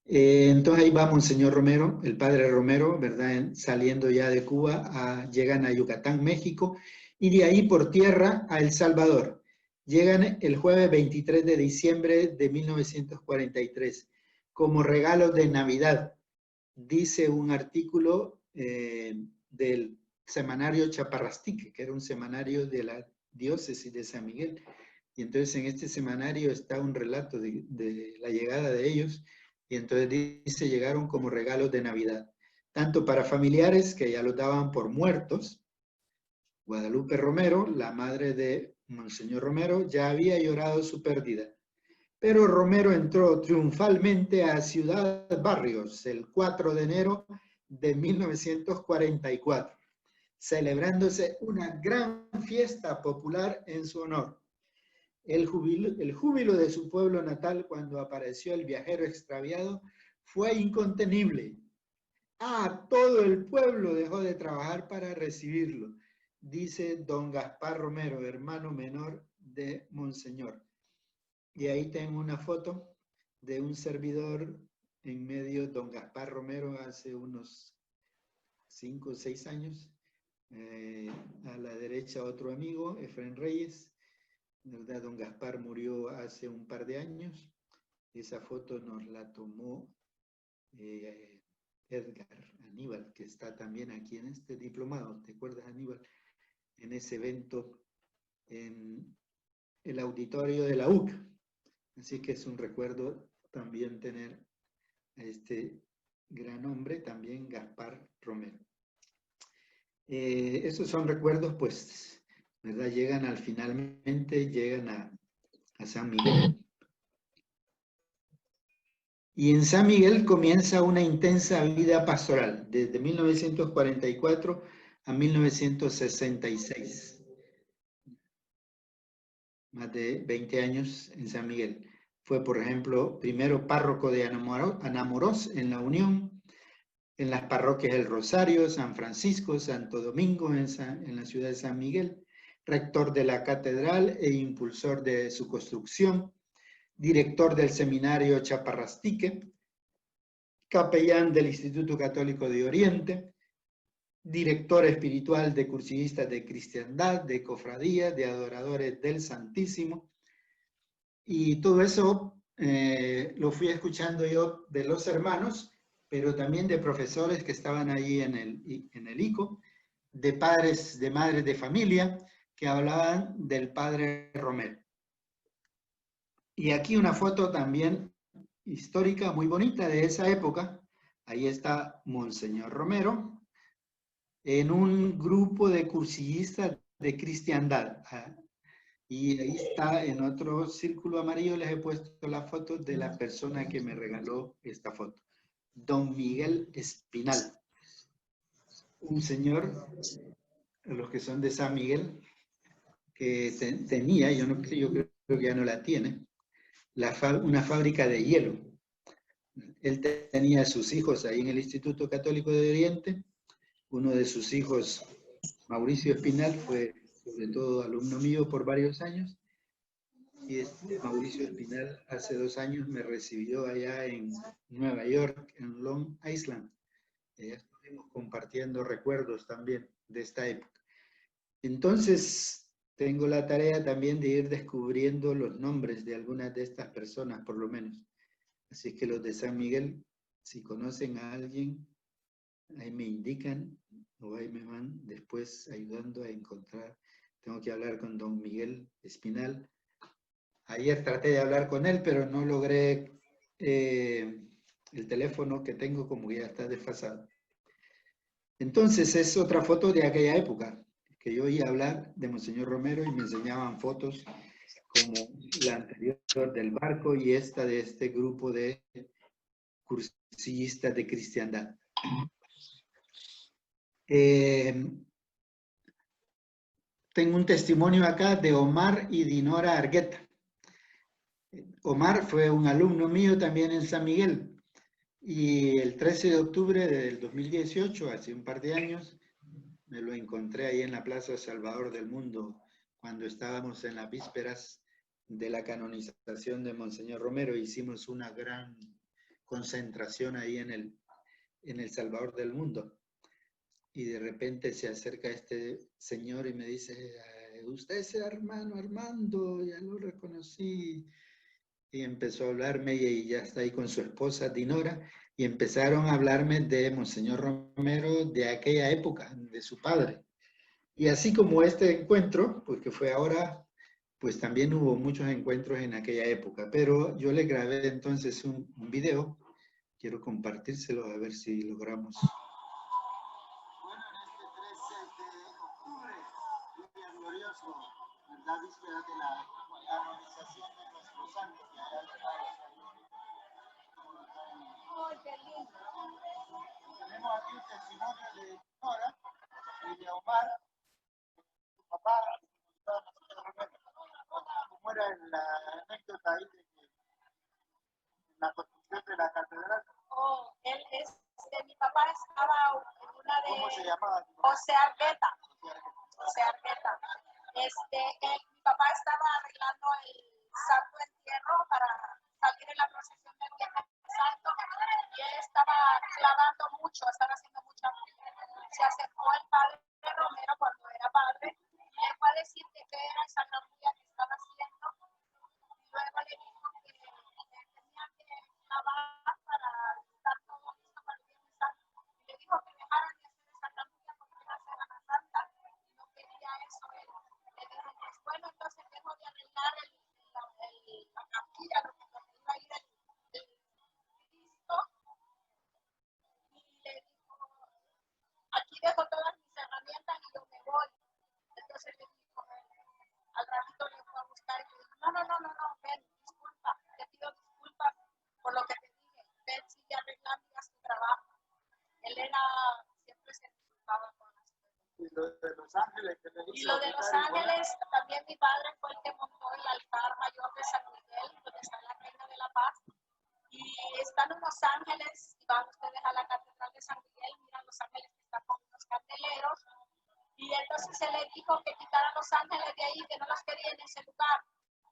Entonces ahí va Monseñor Romero, el padre Romero, ¿verdad? Saliendo ya de Cuba, llegan a Yucatán, México, y de ahí por tierra a El Salvador. Llegan el jueves 23 de diciembre de 1943, como regalo de Navidad, dice un artículo del semanario Chaparrastique, que era un semanario de la diócesis de San Miguel. Y entonces en este semanario está un relato de la llegada de ellos, y entonces dice, llegaron como regalos de Navidad, tanto para familiares que ya los daban por muertos. Guadalupe Romero, la madre de Monseñor Romero, ya había llorado su pérdida. Pero Romero entró triunfalmente a Ciudad Barrios el 4 de enero de 1944, celebrándose una gran fiesta popular en su honor. El júbilo de su pueblo natal cuando apareció el viajero extraviado fue incontenible. Todo el pueblo dejó de trabajar para recibirlo, dice don Gaspar Romero, hermano menor de Monseñor. Y ahí tengo una foto de un servidor en medio, don Gaspar Romero, hace unos 5 o 6 años. A la derecha otro amigo, Efraín Reyes, ¿verdad? Don Gaspar murió hace un par de años. Esa foto nos la tomó Edgar Aníbal, que está también aquí en este diplomado. ¿Te acuerdas, Aníbal? En ese evento en el auditorio de la UC. Así que es un recuerdo también tener a este gran hombre, también Gaspar Romero. Esos son recuerdos, pues, ¿verdad? Finalmente llegan a San Miguel. Y en San Miguel comienza una intensa vida pastoral, desde 1944 a 1966. Más de 20 años en San Miguel. Fue, por ejemplo, primero párroco de Anamorós en La Unión, en las parroquias El Rosario, San Francisco, Santo Domingo, en la ciudad de San Miguel, rector de la catedral e impulsor de su construcción, director del seminario Chaparrastique, capellán del Instituto Católico de Oriente, director espiritual de cursillistas de cristiandad, de cofradía, de adoradores del Santísimo. Y todo eso lo fui escuchando yo de los hermanos, pero también de profesores que estaban ahí en el ICO, de padres, de madres de familia, que hablaban del padre Romero. Y aquí una foto también histórica muy bonita de esa época. Ahí está Monseñor Romero en un grupo de cursillistas de cristiandad. Y ahí está, en otro círculo amarillo les he puesto la foto de la persona que me regaló esta foto. Don Miguel Espinal. Un señor, los que son de San Miguel, que tenía, yo creo que ya no la tiene, una fábrica de hielo. Él tenía a sus hijos ahí en el Instituto Católico de Oriente. Uno de sus hijos, Mauricio Espinal, fue sobre todo alumno mío por varios años. Y Mauricio Espinal hace 2 años me recibió allá en Nueva York, en Long Island. Ya estuvimos compartiendo recuerdos también de esta época. Entonces, tengo la tarea también de ir descubriendo los nombres de algunas de estas personas, por lo menos. Así que los de San Miguel, si conocen a alguien, ahí me indican o ahí me van después ayudando a encontrar. Tengo que hablar con don Miguel Espinal. Ayer traté de hablar con él, pero no logré el teléfono que tengo, como ya está desfasado. Entonces es otra foto de aquella época, que yo oía hablar de Monseñor Romero y me enseñaban fotos como la anterior del barco y esta de este grupo de cursillistas de cristiandad. Tengo un testimonio acá de Omar y Dinora Argueta. Omar fue un alumno mío también en San Miguel y el 13 de octubre del 2018, hace un par de años, me lo encontré ahí en la Plaza Salvador del Mundo cuando estábamos en las vísperas de la canonización de Monseñor Romero. Hicimos una gran concentración ahí en el Salvador del Mundo. Y de repente se acerca este señor y me dice, usted es el hermano Armando, ya lo reconocí. Y empezó a hablarme y ya está ahí con su esposa Dinora y empezaron a hablarme de Monseñor Romero de aquella época, de su padre. Y así como este encuentro, pues que fue ahora, pues también hubo muchos encuentros en aquella época. Pero yo le grabé entonces un video, quiero compartírselo a ver si logramos. La víspera de la canonización de nuestros santos. Tenemos aquí un testimonio de Nora y de Omar, su papá, como era la anécdota ahí de que en la construcción de la catedral. Mi papá estaba en una de... ¿Cómo se llamaba? José Argueta. José Argueta. Mi papá estaba arreglando el santo entierro para salir en la procesión del Viernes Santo y él estaba clavando mucho, estaba haciendo mucha. Se acercó el padre Romero cuando era padre y le fue a decir que qué era esa gran bulla que estaba haciendo y luego le dijo que tenía Los Ángeles, ¿qué le Y hizo? lo de Los Ángeles, también mi padre fue el que montó el altar mayor de San Miguel, donde está la Reina de la Paz. Y están unos ángeles, y van ustedes a la Catedral de San Miguel, miran los ángeles que están con unos candeleros. Y entonces se le dijo que quitaran los ángeles de ahí, que no los quería en ese lugar.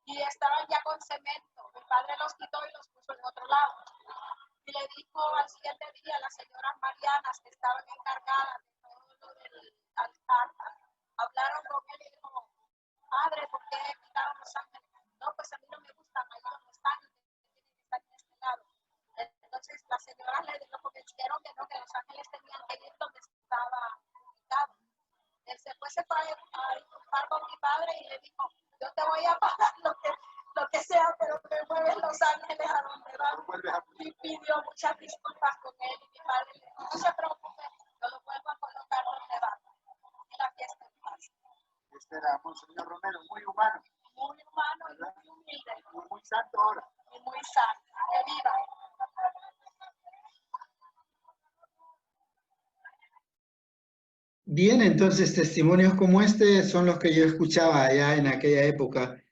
Y estaban ya con cemento. Mi padre los quitó y los puso en otro lado. Y le dijo al siguiente día a las señoras Marianas que estaban encargadas de todo lo del altar, hablaron con él y dijo, padre, ¿por qué quitaron los ángeles? No, pues a mí no me gustan, ahí donde están, tienen que estar en este lado. Entonces las señoras le convencieron que no, que los ángeles tenían que ir donde estaba ubicado. Él se fue a disculpar con mi padre y le dijo, yo te voy a pagar lo que sea, pero me mueves los ángeles a donde van. Y pidió muchas disculpas con él y mi padre le dijo, no se preocupe, yo lo vuelvo a colocar donde va. Y la fiesta en paz. Este era Monseñor Romero, muy humano. Muy humano y muy humilde. Y muy santo ahora. Y muy santo. Que viva. Bien, entonces testimonios como este son los que yo escuchaba allá en aquella época,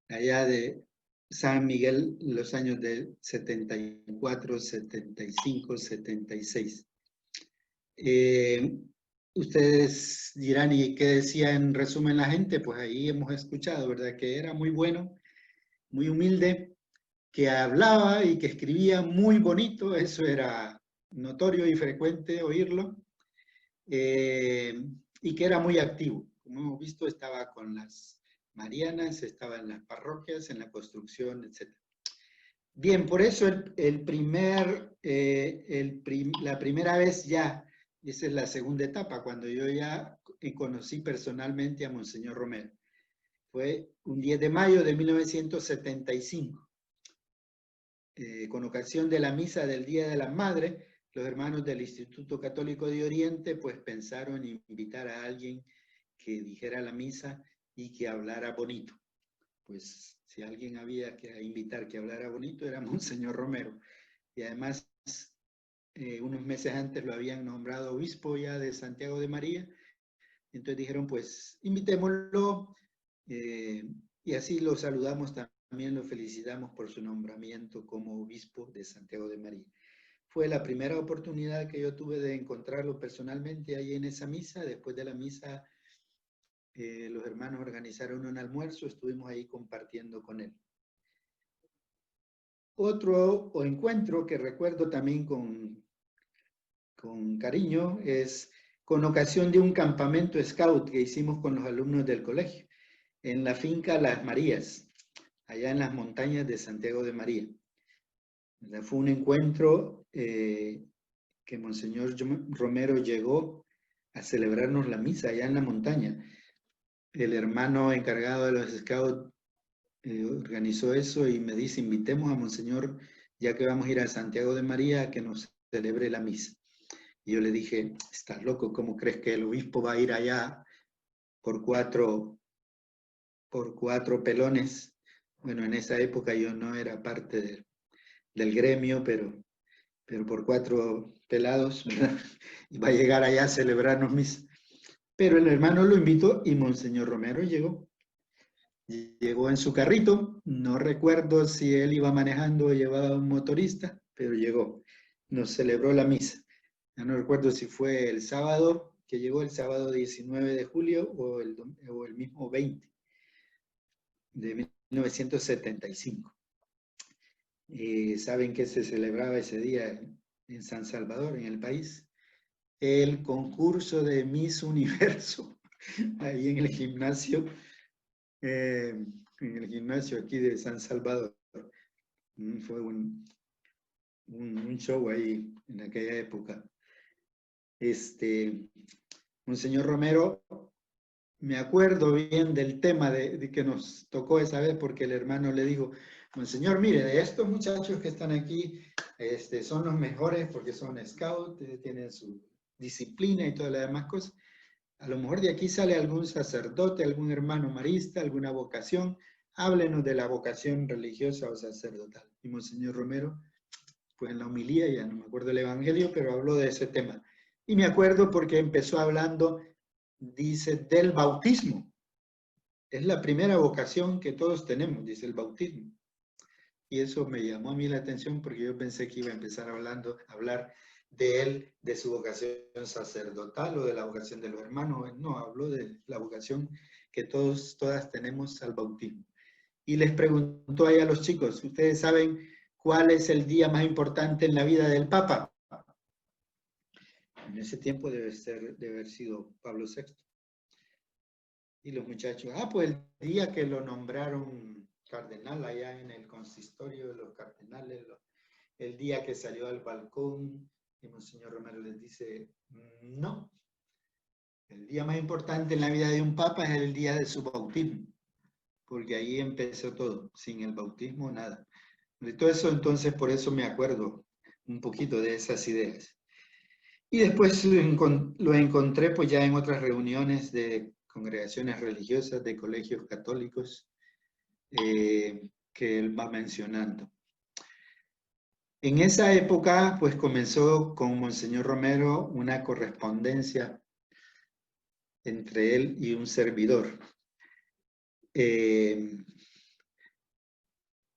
allá de San Miguel, los años del 74, 75, 76. Ustedes dirán, ¿y qué decía en resumen la gente? Pues ahí hemos escuchado, ¿verdad? Que era muy bueno, muy humilde, que hablaba y que escribía muy bonito, eso era notorio y frecuente oírlo. Y que era muy activo. Como hemos visto, estaba con las Marianas, estaba en las parroquias, en la construcción, etc. Bien, por eso la primera vez ya, esa es la segunda etapa, cuando yo ya conocí personalmente a Monseñor Romero. Fue un 10 de mayo de 1975. Con ocasión de la misa del Día de la Madre, los hermanos del Instituto Católico de Oriente pues pensaron en invitar a alguien que dijera la misa y que hablara bonito. Pues si alguien había que invitar que hablara bonito era Monseñor Romero. Y además unos meses antes lo habían nombrado obispo ya de Santiago de María. Entonces dijeron pues invitémoslo y así lo saludamos también, lo felicitamos por su nombramiento como obispo de Santiago de María. Fue la primera oportunidad que yo tuve de encontrarlo personalmente ahí en esa misa. Después de la misa, los hermanos organizaron un almuerzo, estuvimos ahí compartiendo con él. Otro encuentro que recuerdo también con cariño es con ocasión de un campamento scout que hicimos con los alumnos del colegio, en la finca Las Marías, allá en las montañas de Santiago de María. Fue un encuentro que Monseñor Romero llegó a celebrarnos la misa allá en la montaña. El hermano encargado de los scouts organizó eso y me dice, invitemos a Monseñor, ya que vamos a ir a Santiago de María, a que nos celebre la misa. Y yo le dije, estás loco, ¿cómo crees que el obispo va a ir allá por cuatro pelones? Bueno, en esa época yo no era parte del gremio, pero por 4 pelados, ¿verdad? Y va a llegar allá a celebrarnos misa. Pero el hermano lo invitó y Monseñor Romero llegó. Llegó en su carrito, no recuerdo si él iba manejando o llevaba un motorista, pero llegó. Nos celebró la misa. Ya no recuerdo si fue el sábado, que llegó el sábado 19 de julio o el mismo 20 de 1975. ¿Saben qué se celebraba ese día en San Salvador, en el país? El concurso de Miss Universo, ahí en el gimnasio aquí de San Salvador. Fue un show ahí en aquella época. Monseñor Romero, me acuerdo bien del tema de que nos tocó esa vez, porque el hermano le dijo, Monseñor, mire, de estos muchachos que están aquí, son los mejores porque son scouts, tienen su disciplina y todas las demás cosas. A lo mejor de aquí sale algún sacerdote, algún hermano marista, alguna vocación. Háblenos de la vocación religiosa o sacerdotal. Y Monseñor Romero, pues en la homilía, ya no me acuerdo el evangelio, pero habló de ese tema. Y me acuerdo porque empezó hablando dice del bautismo. Es la primera vocación que todos tenemos, dice el bautismo. Y eso me llamó a mí la atención porque yo pensé que iba a empezar a hablar de él, de su vocación sacerdotal o de la vocación de los hermanos. No, habló de la vocación que todas tenemos al bautismo. Y les preguntó ahí a los chicos, ¿ustedes saben cuál es el día más importante en la vida del Papa? En ese tiempo debe haber sido Pablo VI. Y los muchachos, pues el día que lo nombraron cardenal allá en el consistorio de los cardenales, el día que salió al balcón, y Monseñor Romero les dice, no, el día más importante en la vida de un papa es el día de su bautismo, porque ahí empezó todo, sin el bautismo nada. De todo eso, entonces, por eso me acuerdo un poquito de esas ideas. Y después lo encontré pues ya en otras reuniones de congregaciones religiosas, de colegios católicos, que él va mencionando. En esa época, pues comenzó con Monseñor Romero una correspondencia entre él y un servidor,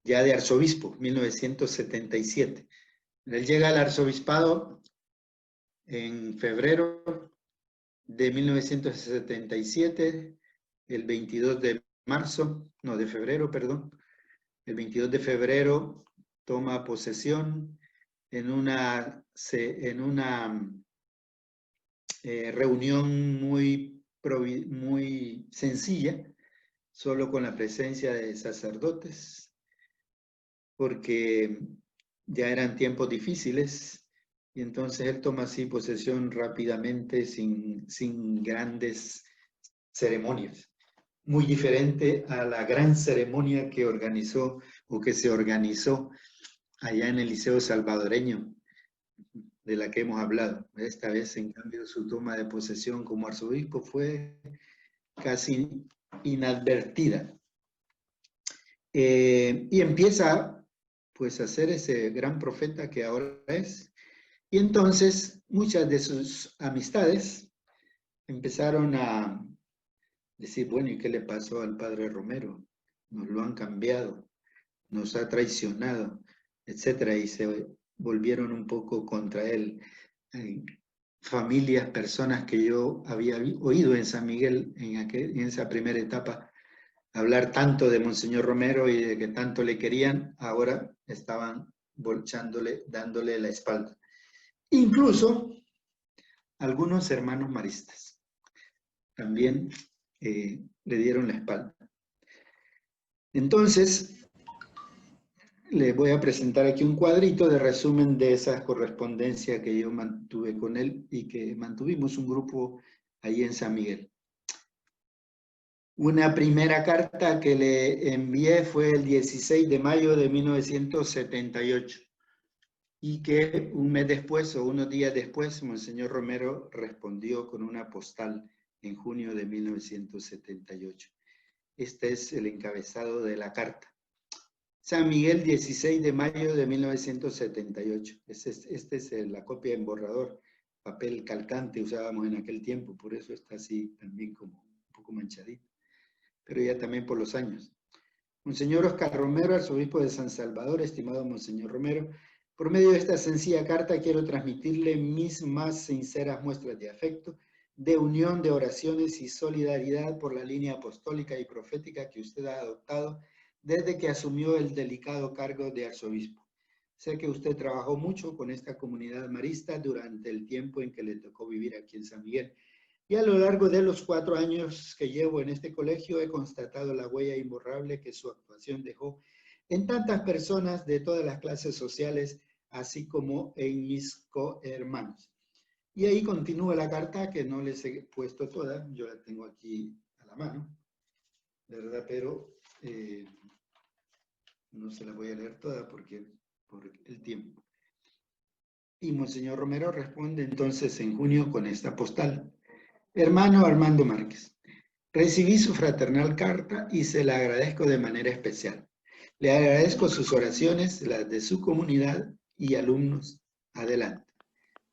ya de arzobispo, 1977. Él llega al arzobispado en febrero de 1977, el 22 de febrero, el 22 de febrero toma posesión en una reunión muy sencilla, solo con la presencia de sacerdotes, porque ya eran tiempos difíciles, y entonces él toma así posesión rápidamente, sin grandes ceremonias. Muy diferente a la gran ceremonia que organizó o que se organizó allá en el Liceo Salvadoreño, de la que hemos hablado. Esta vez, en cambio, su toma de posesión como arzobispo fue casi inadvertida. Y empieza pues a ser ese gran profeta que ahora es. Y entonces muchas de sus amistades empezaron a decir, bueno, ¿y qué le pasó al padre Romero? Nos lo han cambiado, nos ha traicionado, etcétera, y se volvieron un poco contra él. Familias, personas que yo había oído en San Miguel en esa primera etapa hablar tanto de Monseñor Romero y de que tanto le querían, ahora estaban dándole la espalda. Incluso algunos hermanos maristas también le dieron la espalda. Entonces, les voy a presentar aquí un cuadrito de resumen de esa correspondencia que yo mantuve con él y que mantuvimos un grupo ahí en San Miguel. Una primera carta que le envié fue el 16 de mayo de 1978 y que un mes después o unos días después Monseñor Romero respondió con una postal en junio de 1978. Este es el encabezado de la carta. San Miguel, 16 de mayo de 1978. Esta es la copia en borrador, papel calcante usábamos en aquel tiempo, por eso está así también como un poco manchadito, pero ya también por los años. Monseñor Oscar Romero, arzobispo de San Salvador, estimado Monseñor Romero, por medio de esta sencilla carta quiero transmitirle mis más sinceras muestras de afecto, de unión, de oraciones y solidaridad por la línea apostólica y profética que usted ha adoptado desde que asumió el delicado cargo de arzobispo. Sé que usted trabajó mucho con esta comunidad marista durante el tiempo en que le tocó vivir aquí en San Miguel. Y a lo largo de los 4 años que llevo en este colegio he constatado la huella imborrable que su actuación dejó en tantas personas de todas las clases sociales, así como en mis cohermanos. Y ahí continúa la carta, que no les he puesto toda, yo la tengo aquí a la mano, ¿verdad? Pero no se la voy a leer toda por el tiempo. Y Monseñor Romero responde entonces en junio con esta postal. Hermano Armando Márquez, recibí su fraternal carta y se la agradezco de manera especial. Le agradezco sus oraciones, las de su comunidad y alumnos. Adelante.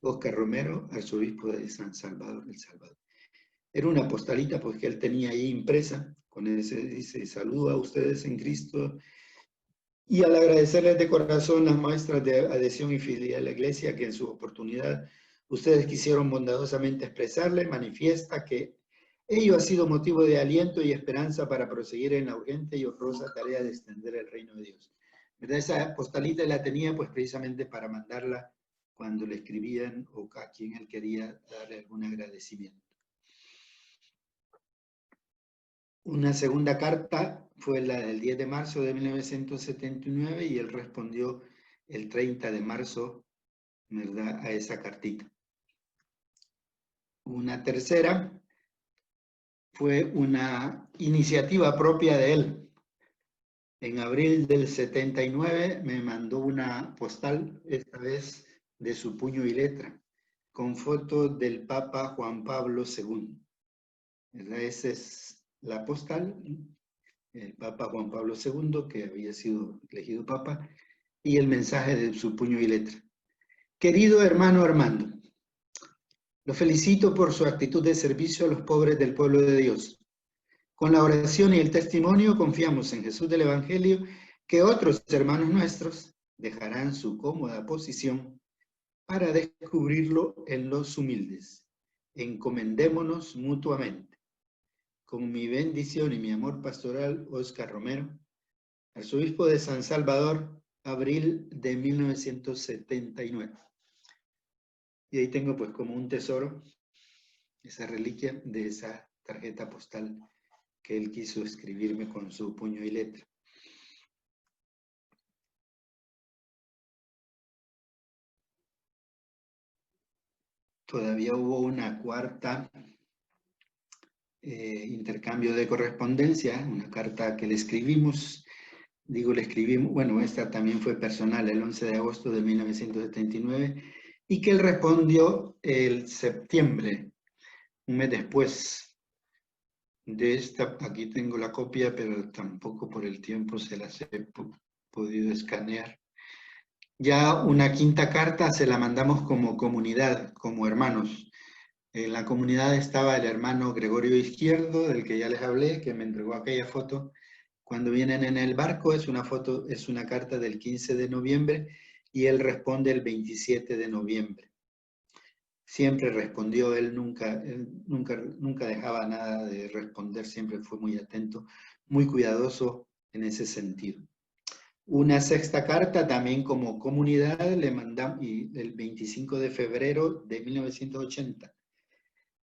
Oscar Romero, arzobispo de San Salvador, El Salvador. Era una postalita pues, que él tenía ahí impresa, con ese dice, saludo a ustedes en Cristo. Y al agradecerles de corazón las muestras de adhesión y fidelidad a la iglesia que en su oportunidad ustedes quisieron bondadosamente expresarle, manifiesta que ello ha sido motivo de aliento y esperanza para proseguir en la urgente y honrosa tarea de extender el reino de Dios. ¿Verdad? Esa postalita la tenía pues precisamente para mandarla cuando le escribían o a quien él quería darle algún agradecimiento. Una segunda carta fue la del 10 de marzo de 1979 y él respondió el 30 de marzo, ¿verdad?, a esa cartita. Una tercera fue una iniciativa propia de él. En abril del 79 me mandó una postal, esta vez de su puño y letra, con foto del Papa Juan Pablo II. ¿Verdad? Esa es la postal, el Papa Juan Pablo II, que había sido elegido Papa, y el mensaje de su puño y letra. Querido hermano Armando, lo felicito por su actitud de servicio a los pobres del pueblo de Dios. Con la oración y el testimonio confiamos en Jesús del Evangelio que otros hermanos nuestros dejarán su cómoda posición para descubrirlo en los humildes. Encomendémonos mutuamente. Con mi bendición y mi amor pastoral, Óscar Romero, arzobispo de San Salvador, abril de 1979. Y ahí tengo pues como un tesoro esa reliquia de esa tarjeta postal que él quiso escribirme con su puño y letra. Todavía hubo una cuarta intercambio de correspondencia, una carta que le escribimos, bueno, esta también fue personal, el 11 de agosto de 1979, y que él respondió el septiembre, un mes después de esta. Aquí tengo la copia, pero tampoco por el tiempo se las he podido escanear. Ya una quinta carta se la mandamos como comunidad, como hermanos. En la comunidad estaba el hermano Gregorio Izquierdo, del que ya les hablé, que me entregó aquella foto. Cuando vienen en el barco es una foto, es una carta del 15 de noviembre y él responde el 27 de noviembre. Siempre respondió, él nunca dejaba nada de responder, siempre fue muy atento, muy cuidadoso en ese sentido. Una sexta carta también como comunidad le mandamos el 25 de febrero de 1980.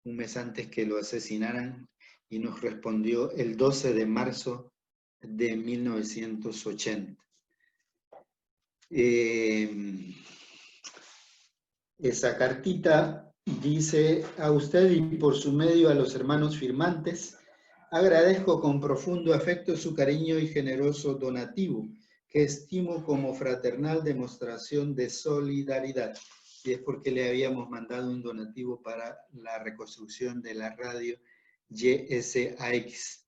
Un mes antes que lo asesinaran, y nos respondió el 12 de marzo de 1980. Esa cartita dice: a usted y por su medio a los hermanos firmantes, agradezco con profundo afecto su cariño y generoso donativo, que estimo como fraternal demostración de solidaridad. Y es porque le habíamos mandado un donativo para la reconstrucción de la radio YSAX.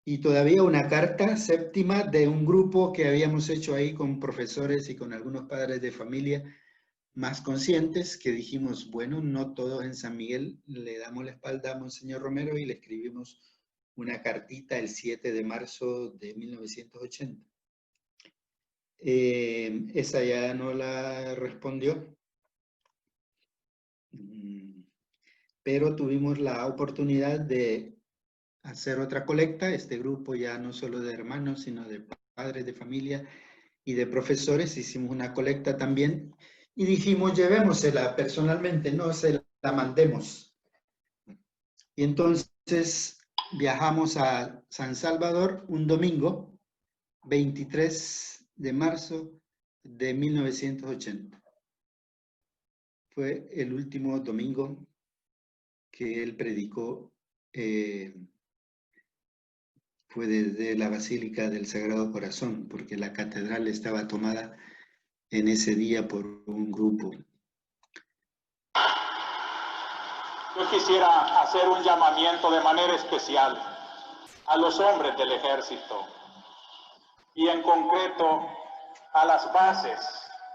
Y todavía una carta séptima de un grupo que habíamos hecho ahí con profesores y con algunos padres de familia más conscientes, que dijimos, bueno, no todos en San Miguel le damos la espalda a Monseñor Romero, y le escribimos una cartita el 7 de marzo de 1980. Esa ya no la respondió, pero tuvimos la oportunidad de hacer otra colecta. Este grupo ya no solo de hermanos, sino de padres de familia y de profesores, hicimos una colecta también y dijimos, llevémosela personalmente, no se la mandemos. Y entonces viajamos a San Salvador un domingo, 23 de marzo de 1980. Fue el último domingo que él predicó, fue desde la Basílica del Sagrado Corazón, porque la catedral estaba tomada en ese día por un grupo. Yo quisiera hacer un llamamiento de manera especial a los hombres del ejército y en concreto a las bases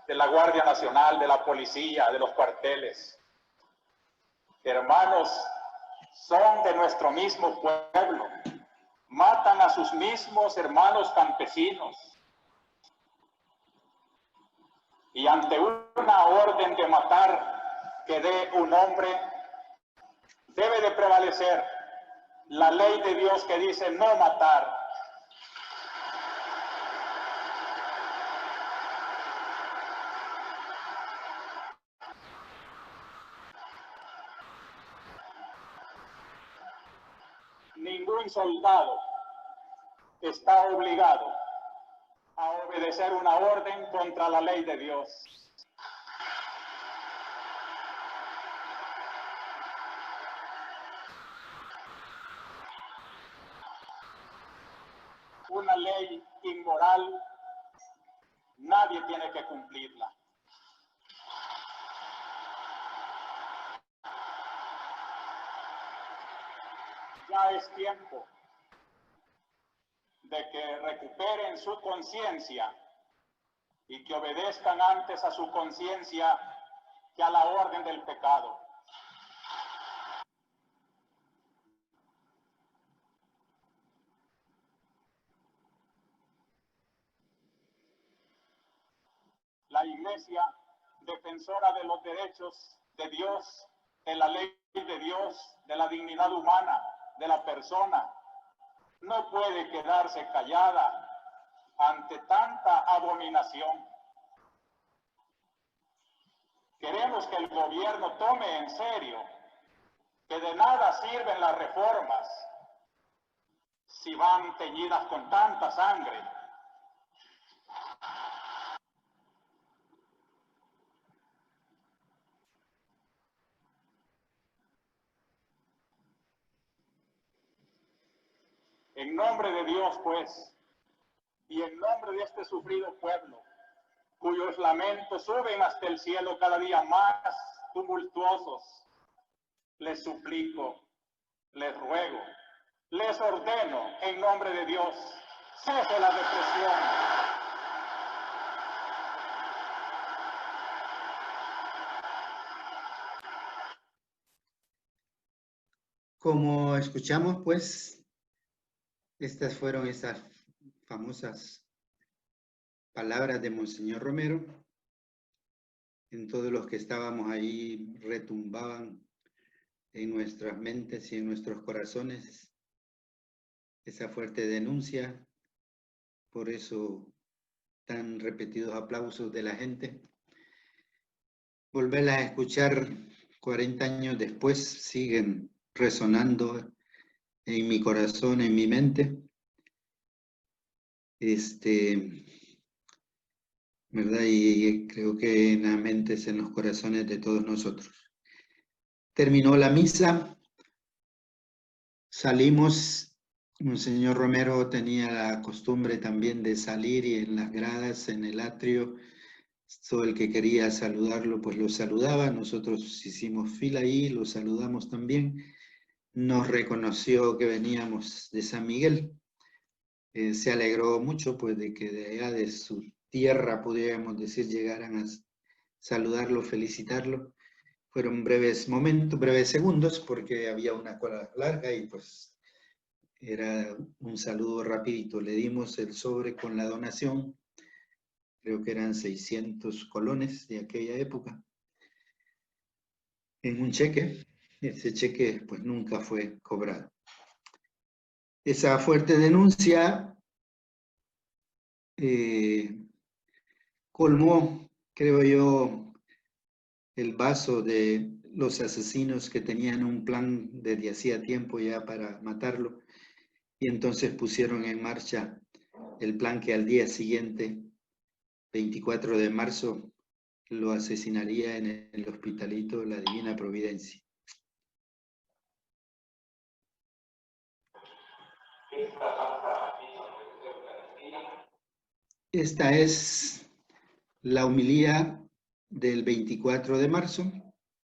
de la Guardia Nacional, de la policía, de los cuarteles. Hermanos, son de nuestro mismo pueblo. Matan a sus mismos hermanos campesinos. Y ante una orden de matar que dé un hombre, debe de prevalecer la ley de Dios que dice no matar. Ningún soldado está obligado a obedecer una orden contra la ley de Dios. Una ley inmoral, nadie tiene que cumplirla. Ya es tiempo de que recuperen su conciencia y que obedezcan antes a su conciencia que a la orden del pecado. La Iglesia, defensora de los derechos de Dios, de la ley de Dios, de la dignidad humana, de la persona, no puede quedarse callada ante tanta abominación. Queremos que el gobierno tome en serio que de nada sirven las reformas si van teñidas con tanta sangre. En nombre de Dios, pues, y en nombre de este sufrido pueblo, cuyos lamentos suben hasta el cielo cada día más tumultuosos, les suplico, les ruego, les ordeno en nombre de Dios, cese la represión. Como escuchamos, pues, estas fueron esas famosas palabras de Monseñor Romero. En todos los que estábamos ahí retumbaban en nuestras mentes y en nuestros corazones esa fuerte denuncia. Por eso tan repetidos aplausos de la gente. Volverlas a escuchar 40 años después siguen resonando en mi corazón, en mi mente. ¿Verdad? Y creo que en la mente es en los corazones de todos nosotros. Terminó la misa, salimos. Monseñor Romero tenía la costumbre también de salir y en las gradas, en el atrio, todo el que quería saludarlo, pues lo saludaba. Nosotros hicimos fila ahí, lo saludamos también. Nos reconoció que veníamos de San Miguel. Se alegró mucho, pues, de que de allá de su tierra, pudiéramos decir, llegaran a saludarlo, felicitarlo. Fueron breves momentos, breves segundos, porque había una cola larga y pues era un saludo rapidito. Le dimos el sobre con la donación, creo que eran 600 colones de aquella época, en un cheque. Ese cheque pues nunca fue cobrado. Esa fuerte denuncia colmó, creo yo, el vaso de los asesinos que tenían un plan desde hacía tiempo ya para matarlo, y entonces pusieron en marcha el plan que al día siguiente, 24 de marzo, lo asesinaría en el hospitalito La Divina Providencia. Esta es la homilía del 24 de marzo.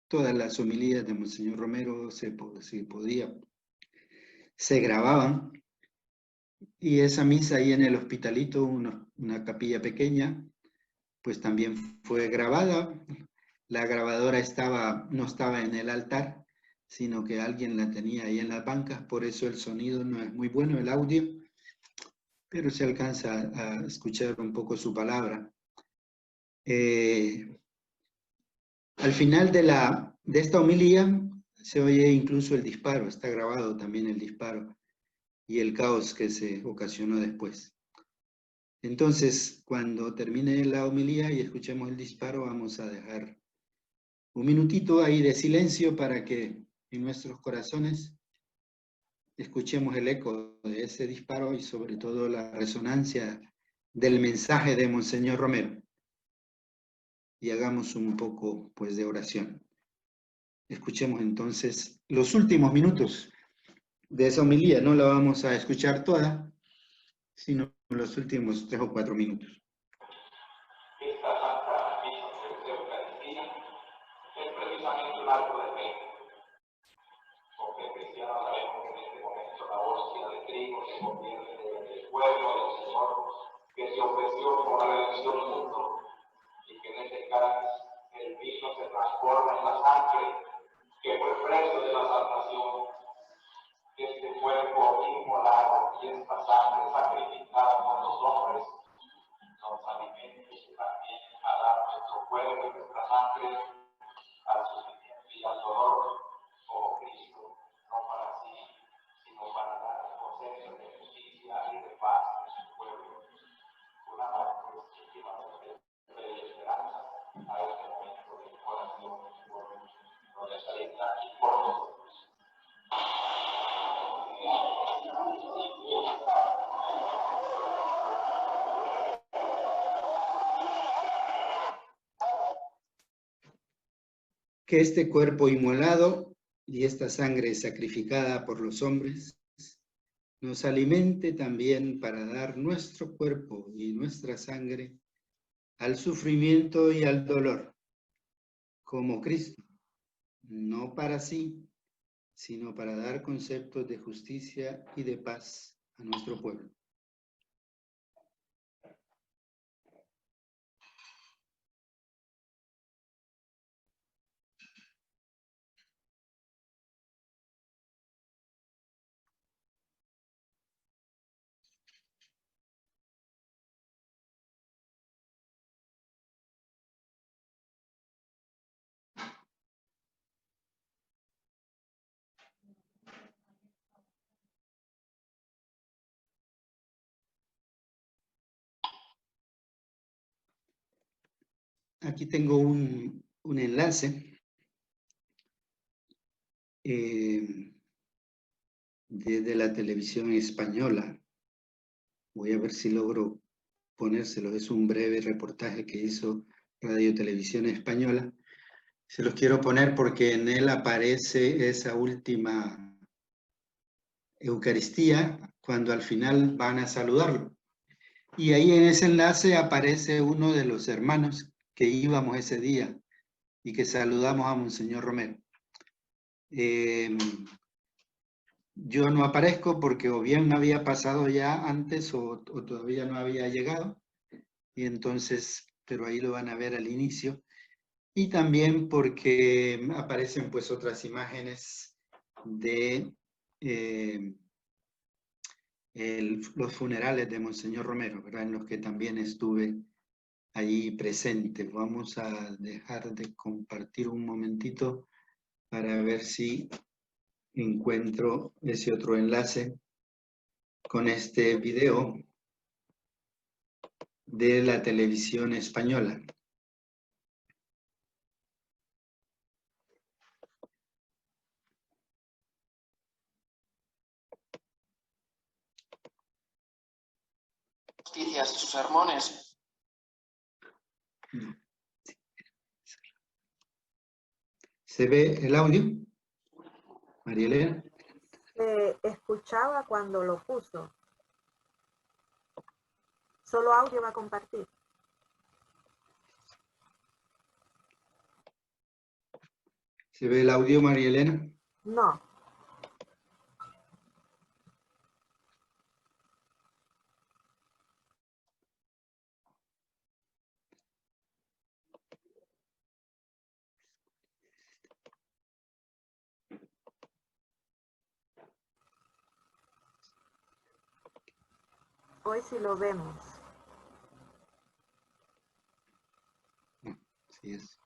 Todas las homilías de Monseñor Romero se grababan. Y esa misa ahí en el hospitalito, una capilla pequeña, pues también fue grabada. La grabadora no estaba en el altar, sino que alguien la tenía ahí en las bancas, por eso el sonido no es muy bueno, el audio, pero se alcanza a escuchar un poco su palabra. Al final de esta homilía se oye incluso el disparo, está grabado también el disparo y el caos que se ocasionó después. Entonces, cuando termine la homilía y escuchemos el disparo, vamos a dejar un minutito ahí de silencio para que en nuestros corazones escuchemos el eco de ese disparo y sobre todo la resonancia del mensaje de Monseñor Romero. Y hagamos un poco pues de oración. Escuchemos entonces los últimos minutos de esa homilía. No la vamos a escuchar toda, sino los últimos 3 o 4 minutos. Esta Santa Misa de Eucaristía es precisamente un acto de fe. Porque cristianos sabemos que en este momento la hostia de trigo se convierte en el cuerpo del Señor que se ofreció por la redención del mundo y que en este cáliz el vino se transforma en la sangre que fue precio de la salvación. Este cuerpo inmolado y esta sangre sacrificada por los hombres nos alimente también a dar nuestro cuerpo y nuestra sangre al sufrimiento y al dolor como Cristo, no para sí, sino para dar ausencia de justicia y de paz en su pueblo. Una última fe y esperanza a este momento de oración por nuestra isla y por nosotros. Que este cuerpo inmolado y esta sangre sacrificada por los hombres nos alimente también para dar nuestro cuerpo y nuestra sangre al sufrimiento y al dolor, como Cristo, no para sí, sino para dar conceptos de justicia y de paz a nuestro pueblo. Aquí tengo un enlace desde la televisión española. Voy a ver si logro ponérselo. Es un breve reportaje que hizo Radio Televisión Española. Se los quiero poner porque en él aparece esa última Eucaristía cuando al final van a saludarlo. Y ahí en ese enlace aparece uno de los hermanos que íbamos ese día y que saludamos a Monseñor Romero. Yo no aparezco porque o bien no había pasado ya antes o todavía no había llegado. Y entonces, pero ahí lo van a ver al inicio. Y también porque aparecen pues otras imágenes de los funerales de Monseñor Romero, ¿verdad? En los que también estuve ahí presente. Vamos a dejar de compartir un momentito para ver si encuentro ese otro enlace con este video de la televisión española. Noticias y sus sermones. ¿Se ve el audio, María Elena? Escuchaba cuando lo puso. Solo audio va a compartir. ¿Se ve el audio, María Elena? No. Hoy sí lo vemos. Así es.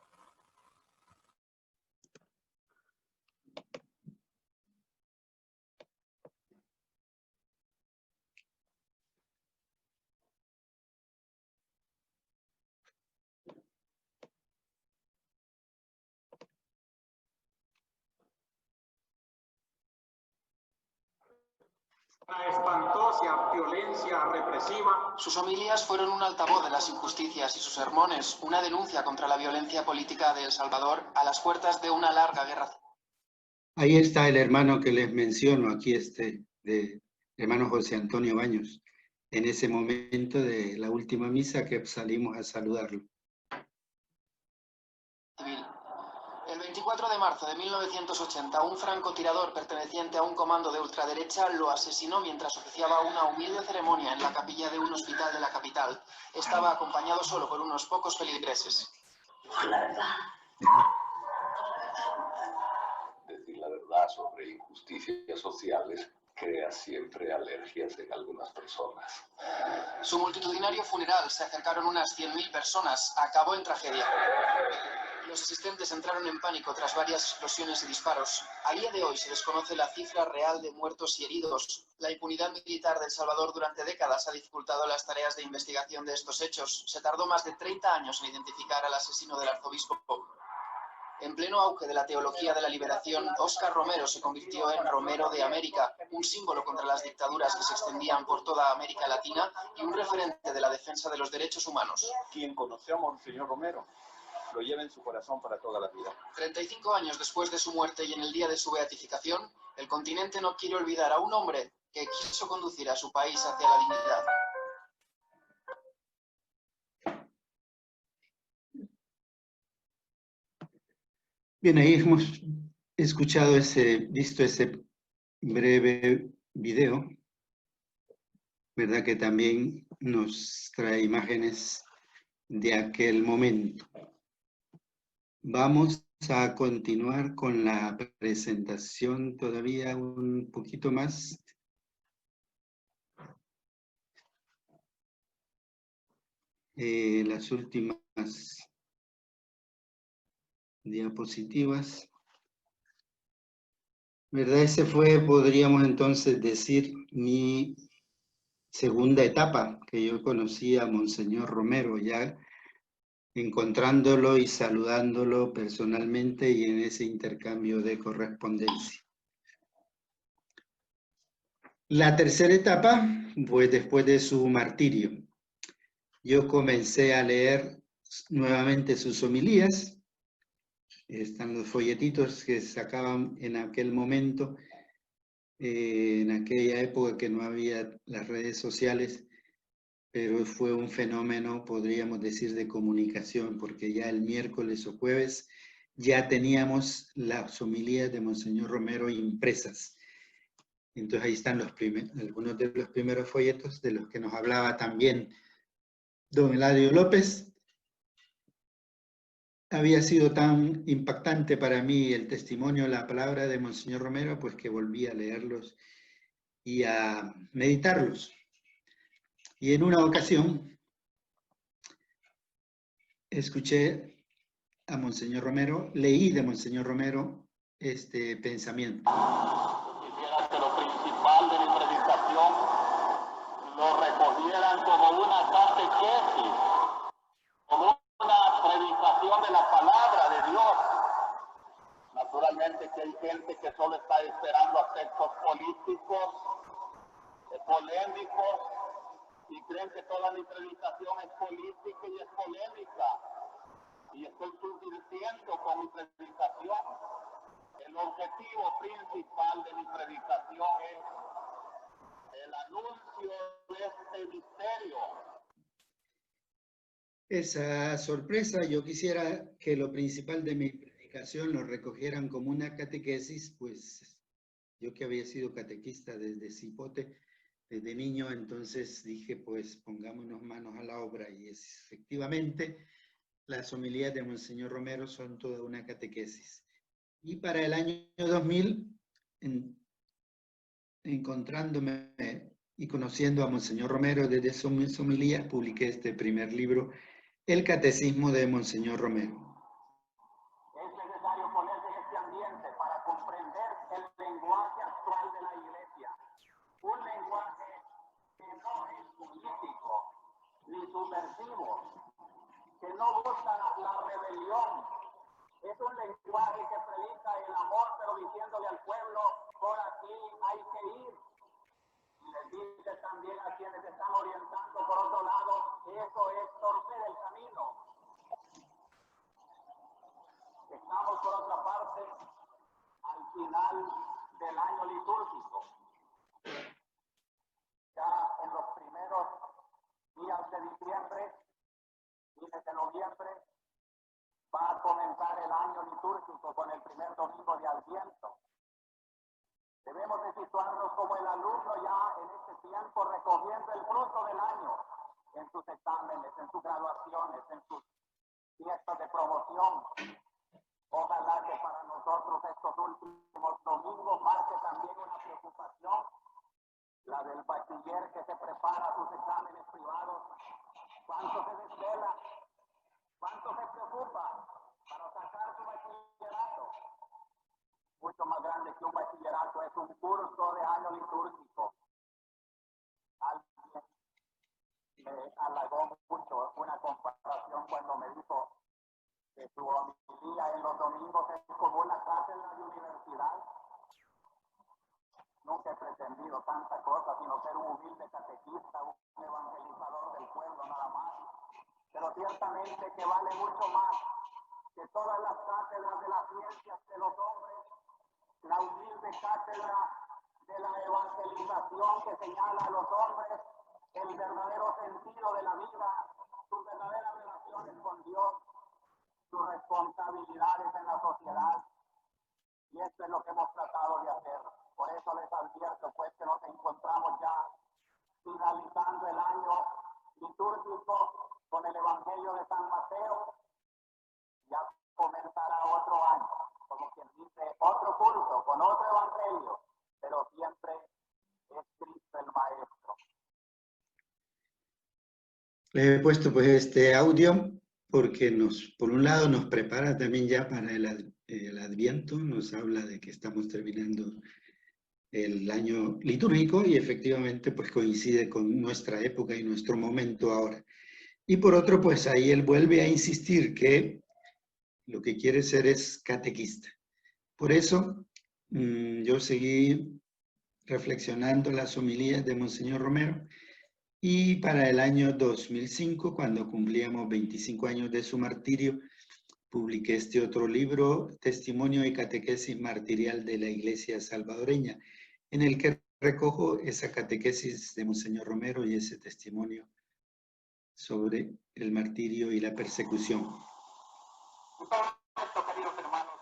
Una espantosa violencia represiva. Sus homilías fueron un altavoz de las injusticias y sus sermones una denuncia contra la violencia política de El Salvador a las puertas de una larga guerra. Ahí está el hermano que les menciono, aquí de hermano José Antonio Baños, en ese momento de la última misa que salimos a saludarlo. El 24 de marzo de 1980, un francotirador perteneciente a un comando de ultraderecha lo asesinó mientras oficiaba una humilde ceremonia en la capilla de un hospital de la capital. Estaba acompañado solo por unos pocos feligreses. La verdad. Decir la verdad sobre injusticias sociales crea siempre alergias en algunas personas. Su multitudinario funeral, se acercaron unas 100.000 personas, acabó en tragedia. Los asistentes entraron en pánico tras varias explosiones y disparos. A día de hoy se desconoce la cifra real de muertos y heridos. La impunidad militar de El Salvador durante décadas ha dificultado las tareas de investigación de estos hechos. Se tardó más de 30 años en identificar al asesino del arzobispo. En pleno auge de la teología de la liberación, Óscar Romero se convirtió en Romero de América, un símbolo contra las dictaduras que se extendían por toda América Latina y un referente de la defensa de los derechos humanos. Quien conoció a Monseñor Romero lo lleva en su corazón para toda la vida. 35 años después de su muerte y en el día de su beatificación, el continente no quiere olvidar a un hombre que quiso conducir a su país hacia la dignidad. Bien, ahí hemos visto ese breve video, ¿verdad? Que también nos trae imágenes de aquel momento. Vamos a continuar con la presentación todavía un poquito más. Las últimas diapositivas. ¿Verdad? Ese fue, podríamos entonces decir, mi segunda etapa, que yo conocí a Monseñor Romero, ya encontrándolo y saludándolo personalmente y en ese intercambio de correspondencia. La tercera etapa fue después de su martirio. Yo comencé a leer nuevamente sus homilías. Están los folletitos que sacaban en aquel momento, en aquella época que no había las redes sociales, pero fue un fenómeno, podríamos decir, de comunicación, porque ya el miércoles o jueves ya teníamos las homilías de Monseñor Romero impresas. Entonces ahí están algunos de los primeros folletos de los que nos hablaba también don Eladio López. Había sido tan impactante para mí el testimonio, la palabra de Monseñor Romero, pues que volví a leerlos y a meditarlos. Y en una ocasión escuché a Monseñor Romero, leí de Monseñor Romero este pensamiento. Quisiera que lo principal de mi predicación lo recogieran como una catequesis, como una predicación de la palabra de Dios. Naturalmente que hay gente que solo está esperando aspectos políticos, polémicos, y creen que toda mi predicación es política y es polémica. Y estoy subvirtiendo con mi predicación. El objetivo principal de mi predicación es el anuncio de este misterio. Esa sorpresa, yo quisiera que lo principal de mi predicación lo recogieran como una catequesis, pues yo que había sido catequista desde cipote, desde niño, entonces dije, pues pongámonos manos a la obra, y efectivamente las homilías de Monseñor Romero son toda una catequesis. Y para el año 2000, encontrándome y conociendo a Monseñor Romero desde su homilía, publiqué este primer libro, El Catecismo de Monseñor Romero. Es necesario ponerse en este ambiente para comprender el lenguaje actual de la Iglesia. Un lenguaje que no es político ni subversivo, que no busca la rebelión. Es un lenguaje que predica el amor, pero diciéndole al pueblo, por aquí hay que ir. Y les dice también a quienes están orientando por otro lado, eso es torcer el camino. Estamos, por otra parte, al final del año litúrgico. Ya en los primeros días de diciembre, fines de noviembre, va a comenzar el año litúrgico con el primer domingo de Adviento. Debemos de situarnos como el alumno ya en este tiempo recogiendo el fruto del año en sus exámenes, en sus graduaciones, en sus fiestas de promoción. Ojalá que para nosotros estos últimos domingos marque también una preocupación, la del bachiller que se prepara a sus exámenes privados. ¿Cuánto se desvela? ¿Cuánto se preocupa para sacar su bachillerato? Mucho más grande que un bachillerato es un curso de año litúrgico. Alguien me halagó mucho una comparación cuando me dijo que su homilía en los domingos es como una cátedra de universidad. Nunca he pretendido tanta cosa, sino ser un humilde catequista, un evangelizador del pueblo nada más. Pero ciertamente que vale mucho más que todas las cátedras de las ciencias de los hombres, la humilde cátedra de la evangelización que señala a los hombres el verdadero sentido de la vida, sus verdaderas relaciones con Dios, sus responsabilidades en la sociedad. Y esto es lo que hemos tratado de hacer. Por eso les advierto, pues, que nos encontramos ya finalizando el año litúrgico con el Evangelio de San Mateo. Ya comenzará otro año, como quien dice, otro curso, con otro Evangelio, pero siempre es Cristo el Maestro. Les he puesto pues este audio porque por un lado nos prepara también ya para el Adviento, nos habla de que estamos terminando el año litúrgico y efectivamente pues coincide con nuestra época y nuestro momento ahora. Y por otro, pues ahí él vuelve a insistir que lo que quiere ser es catequista. Por eso yo seguí reflexionando las homilías de Monseñor Romero y para el año 2005, cuando cumplíamos 25 años de su martirio, publiqué este otro libro, Testimonio y Catequesis Martirial de la Iglesia Salvadoreña, en el que recojo esa catequesis de Monseñor Romero y ese testimonio sobre el martirio y la persecución. Y todo esto, queridos hermanos,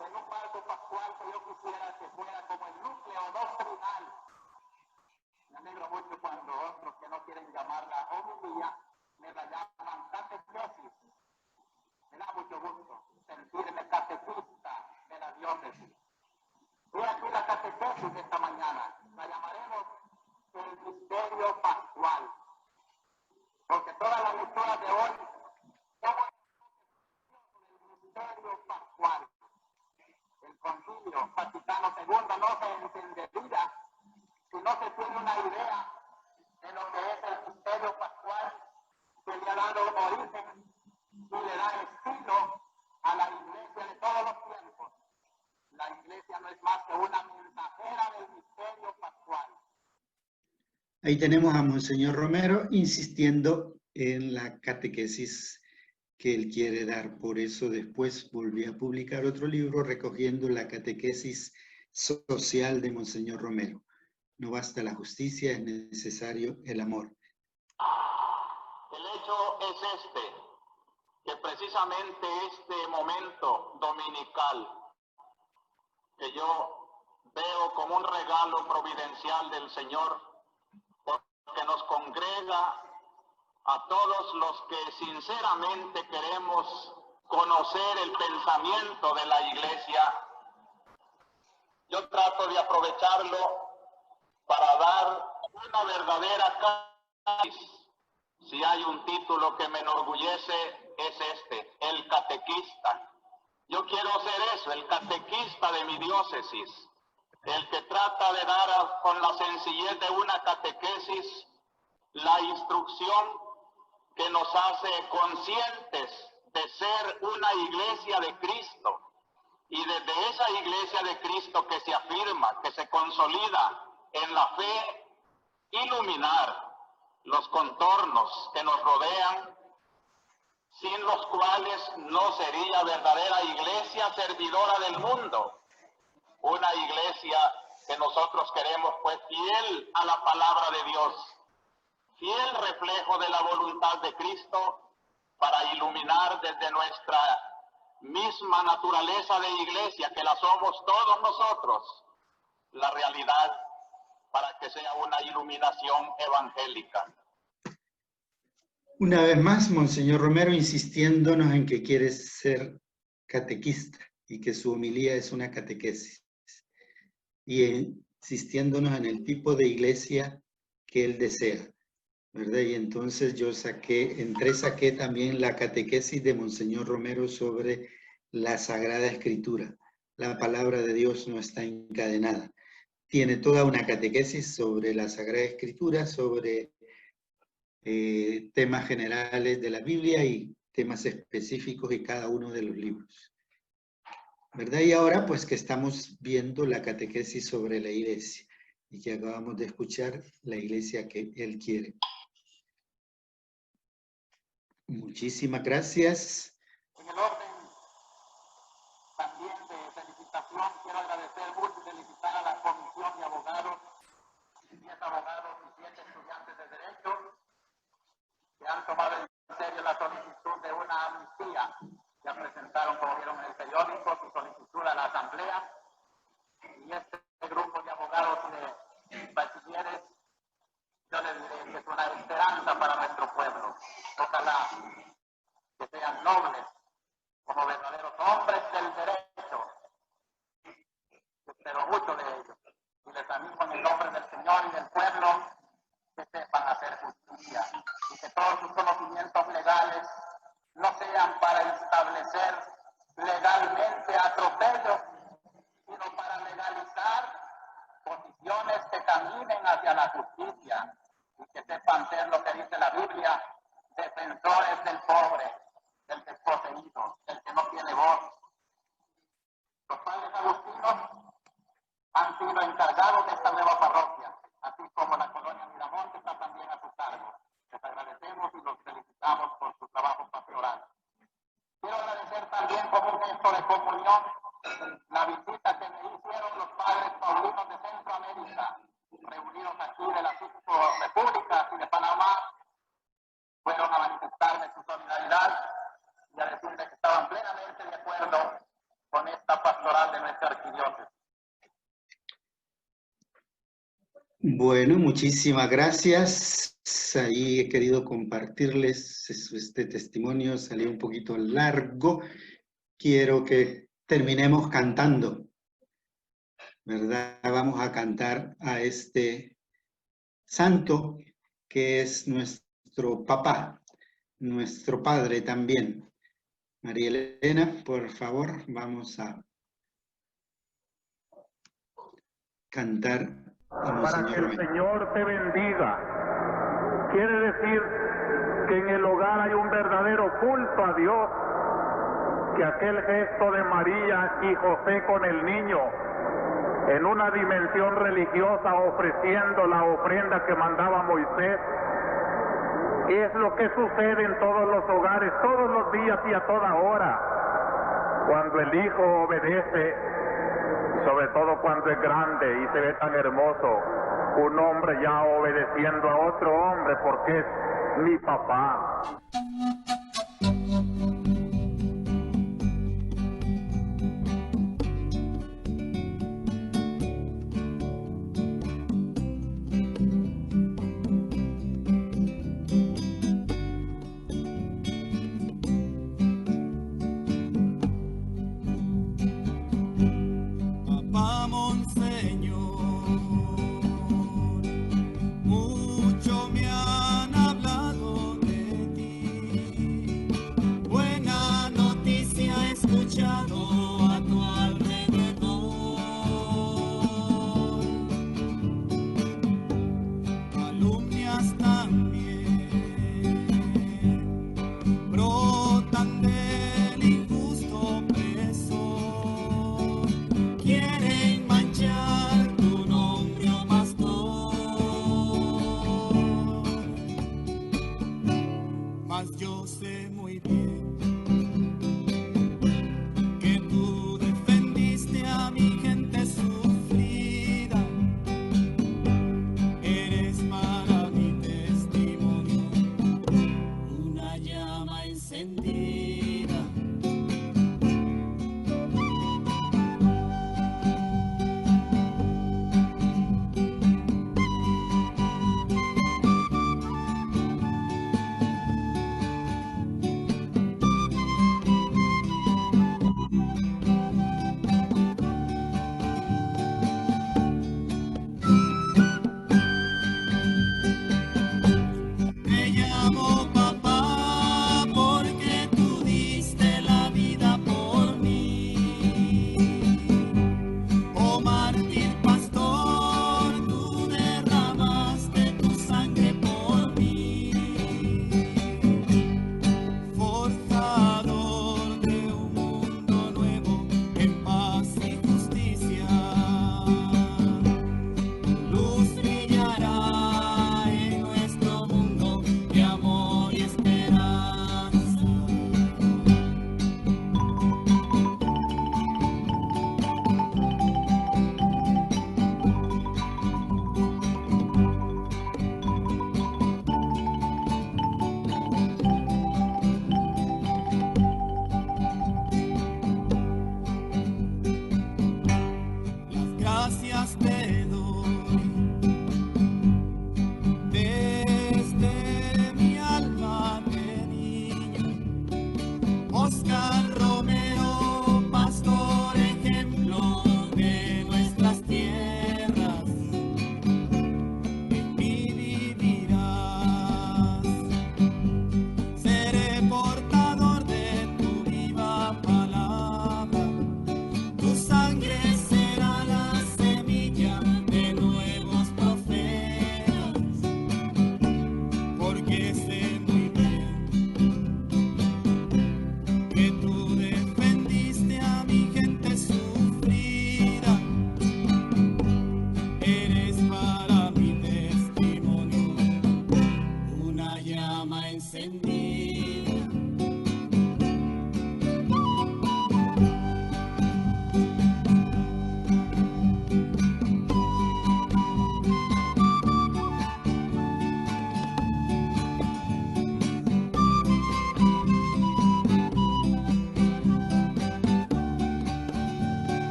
en un marco pascual que yo quisiera que fuera como el núcleo doctrinal. Me alegro mucho cuando otros que no quieren llamarla homilía me la llaman catequesis. Me da mucho gusto sentirme catequista de la diócesis. Voy aquí la catequesis de esta mañana. La llamaremos el misterio pascual. Porque todas las lecturas de hoy son el misterio pascual. El Concilio Vaticano II no se entendería si no se tiene una idea de lo que es el misterio pascual que le ha dado origen y le da estilo a la Iglesia de todos los tiempos. La Iglesia no es más que una mensajera del misterio pascual. Ahí tenemos a Monseñor Romero insistiendo en la catequesis que él quiere dar. Por eso después volví a publicar otro libro recogiendo la catequesis social de Monseñor Romero. No basta la justicia, es necesario el amor. El hecho es que precisamente este momento dominical que yo veo como un regalo providencial del Señor, porque nos congrega a todos los que sinceramente queremos conocer el pensamiento de la Iglesia. Yo trato de aprovecharlo para dar una verdadera catequesis. Si hay un título que me enorgullece, es este, el catequista. Yo quiero ser eso, el catequista de mi diócesis, el que trata de dar con la sencillez de una catequesis la instrucción que nos hace conscientes de ser una iglesia de Cristo, y desde esa iglesia de Cristo que se afirma, que se consolida en la fe, iluminar los contornos que nos rodean, sin los cuales no sería verdadera iglesia servidora del mundo. Una iglesia que nosotros queremos pues fiel a la palabra de Dios, fiel reflejo de la voluntad de Cristo, para iluminar desde nuestra misma naturaleza de iglesia, que la somos todos nosotros, la realidad, para que sea una iluminación evangélica. Una vez más, Monseñor Romero, insistiéndonos en que quiere ser catequista y que su homilía es una catequesis. Y insistiéndonos en el tipo de iglesia que él desea, ¿verdad? Y entonces yo saqué también la catequesis de Monseñor Romero sobre la Sagrada Escritura. La palabra de Dios no está encadenada. Tiene toda una catequesis sobre la Sagrada Escritura, sobre temas generales de la Biblia y temas específicos de cada uno de los libros, ¿verdad? Y ahora pues que estamos viendo la catequesis sobre la iglesia y que acabamos de escuchar la iglesia que él quiere. Muchísimas gracias. En el orden también de felicitación, quiero agradecer mucho y felicitar a la Comisión de Abogados, 10 abogados y 7 estudiantes de Derecho, que han tomado en serio la solicitud de una amnistía. Ya presentaron, como vieron en el periódico, su solicitud a la Asamblea. Y este grupo de abogados y de bachilleres, yo les diré que es una esperanza para nuestro pueblo. Ojalá que sean nobles, como verdaderos hombres del derecho. Espero mucho de ellos. Y les animo en el nombre del Señor y del pueblo que sepan hacer justicia y que todos sus conocimientos legales no sean para establecer legalmente atropellos, sino para legalizar posiciones que caminen hacia la justicia y que sepan ser lo que dice la Biblia, defensores del pobre, del desposeído, del que no tiene voz. Los padres agustinos han sido encargados de esta nueva parroquia, así como la colonia Miramonte está también a su cargo. Les agradecemos y los felicitamos por su trabajo pastoral. Quiero agradecer también como un gesto de comunión la visita que me hicieron los padres paulinos de Centroamérica, reunidos aquí de las 5 repúblicas y de Panamá. Fueron a manifestarme su solidaridad y a decirme que estaban plenamente de acuerdo con esta pastoral de nuestra arquidiócesis. Bueno, muchísimas gracias. Ahí he querido compartirles este testimonio, salió un poquito largo. Quiero que terminemos cantando, ¿verdad? Vamos a cantar a este santo que es nuestro papá, nuestro padre también. María Elena, por favor, vamos a cantar. Para que el Señor te bendiga. Quiere decir que en el hogar hay un verdadero culto a Dios, que aquel gesto de María y José con el niño, en una dimensión religiosa ofreciendo la ofrenda que mandaba Moisés, es lo que sucede en todos los hogares, todos los días y a toda hora, cuando el hijo obedece, sobre todo cuando es grande y se ve tan hermoso, un hombre ya obedeciendo a otro hombre porque es mi papá.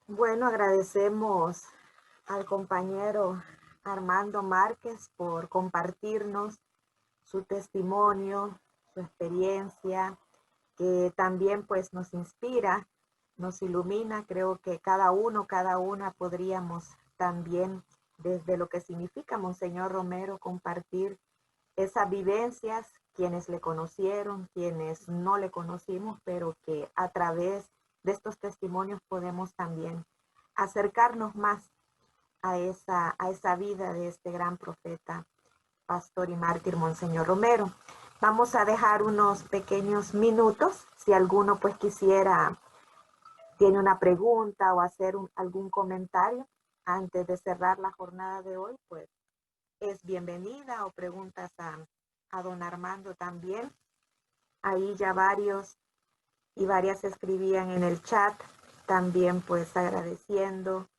Bueno, agradecemos al compañero Armando Márquez por compartirnos su testimonio, su experiencia, que también pues nos inspira, nos ilumina. Creo que cada uno, cada una podríamos también, desde lo que significa Monseñor Romero, compartir esas vivencias, quienes le conocieron, quienes no le conocimos, pero que a través de estos testimonios podemos también acercarnos más a esa vida de este gran profeta, pastor y mártir Monseñor Romero. Vamos a dejar unos pequeños minutos, si alguno pues tiene una pregunta o hacer algún comentario antes de cerrar la jornada de hoy, pues es bienvenida, o preguntas a don Armando también. Ahí ya varios y varias escribían en el chat también pues agradeciendo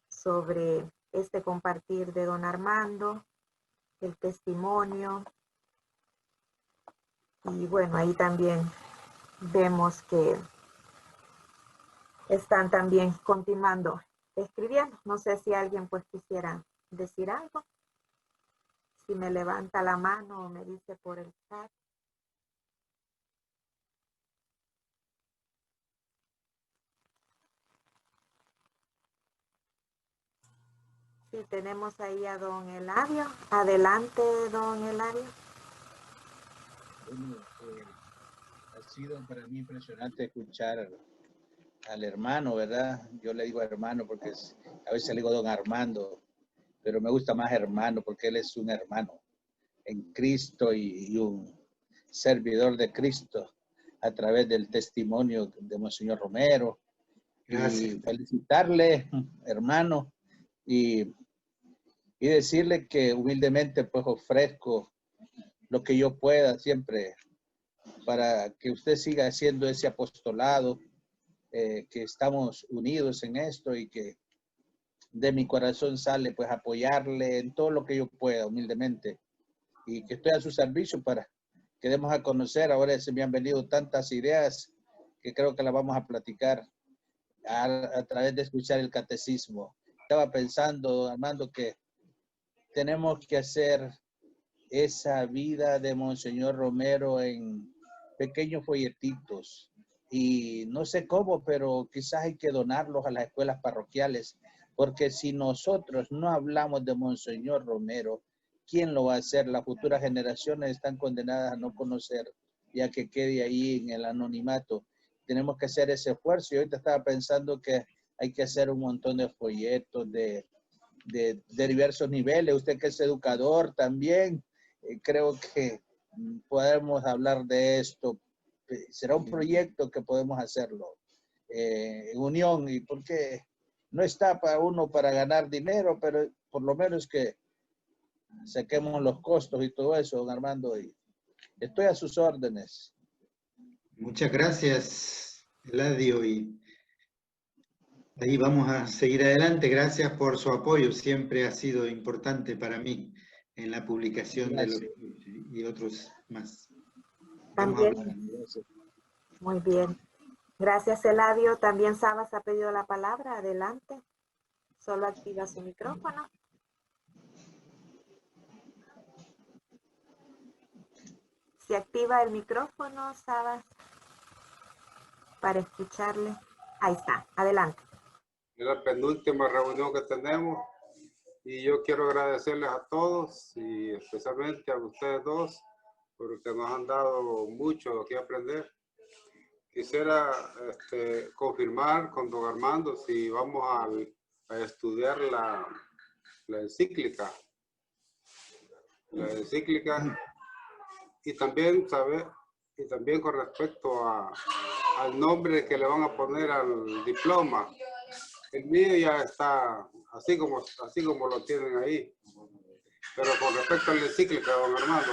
sobre este compartir de don Armando, el testimonio. Y bueno, ahí también vemos que están también continuando escribiendo. No sé si alguien pues quisiera decir algo. Si me levanta la mano o me dice por el chat. Sí, tenemos ahí a don Eladio. Adelante, don Eladio. Bueno, ha sido para mí impresionante escuchar al hermano, ¿verdad? Yo le digo hermano porque a veces le digo don Armando, pero me gusta más hermano porque él es un hermano en Cristo y un servidor de Cristo a través del testimonio de Monseñor Romero. Gracias. Y felicitarle, hermano, y decirle que humildemente pues ofrezco lo que yo pueda siempre para que usted siga haciendo ese apostolado, que estamos unidos en esto y que de mi corazón sale pues apoyarle en todo lo que yo pueda humildemente, y que estoy a su servicio para que demos a conocer. Ahora se me han venido tantas ideas que creo que las vamos a platicar a través de escuchar el catecismo. Estaba pensando, Armando, que tenemos que hacer esa vida de Monseñor Romero en pequeños folletitos, y no sé cómo, pero quizás hay que donarlos a las escuelas parroquiales, porque si nosotros no hablamos de Monseñor Romero, ¿quién lo va a hacer? Las futuras generaciones están condenadas a no conocer, ya que quede ahí en el anonimato. Tenemos que hacer ese esfuerzo, y ahorita estaba pensando que hay que hacer un montón de folletos de diversos niveles. Usted que es educador también, creo que podemos hablar de esto. Será un proyecto que podemos hacerlo en unión, y porque no está para uno para ganar dinero, pero por lo menos que saquemos los costos y todo eso, don Armando, y estoy a sus órdenes. Muchas gracias, Eladio, y ahí vamos a seguir adelante. Gracias por su apoyo, siempre ha sido importante para mí en la publicación de los y otros más. También. Muy bien. Gracias, Eladio. También Sabas ha pedido la palabra. Adelante. Solo activa su micrófono. Si activa el micrófono, Sabas, para escucharle. Ahí está. Adelante. Es la penúltima reunión que tenemos y yo quiero agradecerles a todos y especialmente a ustedes dos porque nos han dado mucho que aprender. Quisiera confirmar con don Armando si vamos a estudiar la encíclica. La encíclica, y también saber, y también con respecto al nombre que le van a poner al diploma. El mío ya está así como lo tienen ahí. Pero con respecto a la encíclica, don Armando,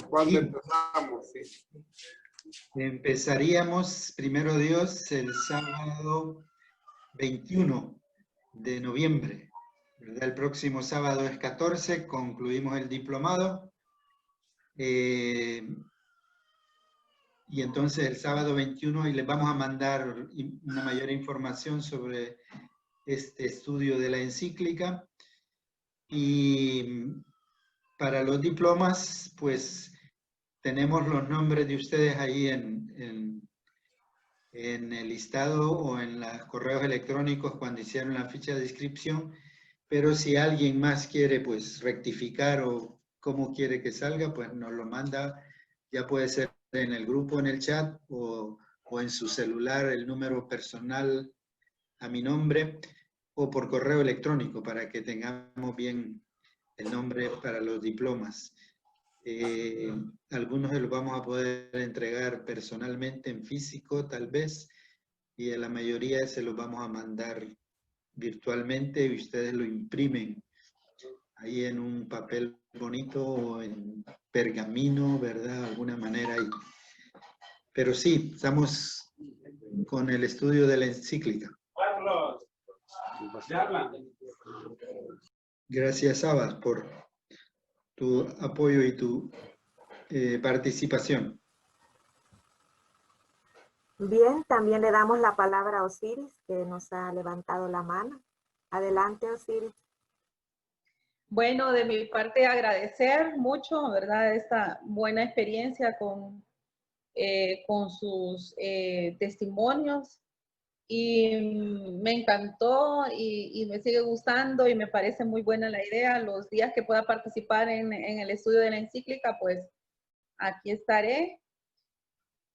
¿cuándo empezamos? Sí. Empezaríamos, primero Dios, el sábado 21 de noviembre. ¿Verdad? El próximo sábado es 14, concluimos el diplomado. y entonces el sábado 21 y les vamos a mandar una mayor información sobre este estudio de la encíclica. Y para los diplomas, pues tenemos los nombres de ustedes ahí en el listado o en los correos electrónicos cuando hicieron la ficha de inscripción, pero si alguien más quiere pues rectificar o cómo quiere que salga, pues nos lo manda, ya puede ser en el grupo, en el chat o en su celular, el número personal a mi nombre o por correo electrónico para que tengamos bien el nombre para los diplomas. Algunos se los vamos a poder entregar personalmente en físico tal vez y a la mayoría se los vamos a mandar virtualmente y ustedes lo imprimen ahí en un papel bonito o en pergamino, ¿verdad? De alguna manera ahí. Pero sí, estamos con el estudio de la encíclica. Gracias, Abbas, por tu apoyo y tu participación. Bien, también le damos la palabra a Osiris, que nos ha levantado la mano. Adelante, Osiris. Bueno, de mi parte agradecer mucho, ¿verdad? Esta buena experiencia con sus testimonios y me encantó y me sigue gustando y me parece muy buena la idea. Los días que pueda participar en el estudio de la encíclica, pues aquí estaré.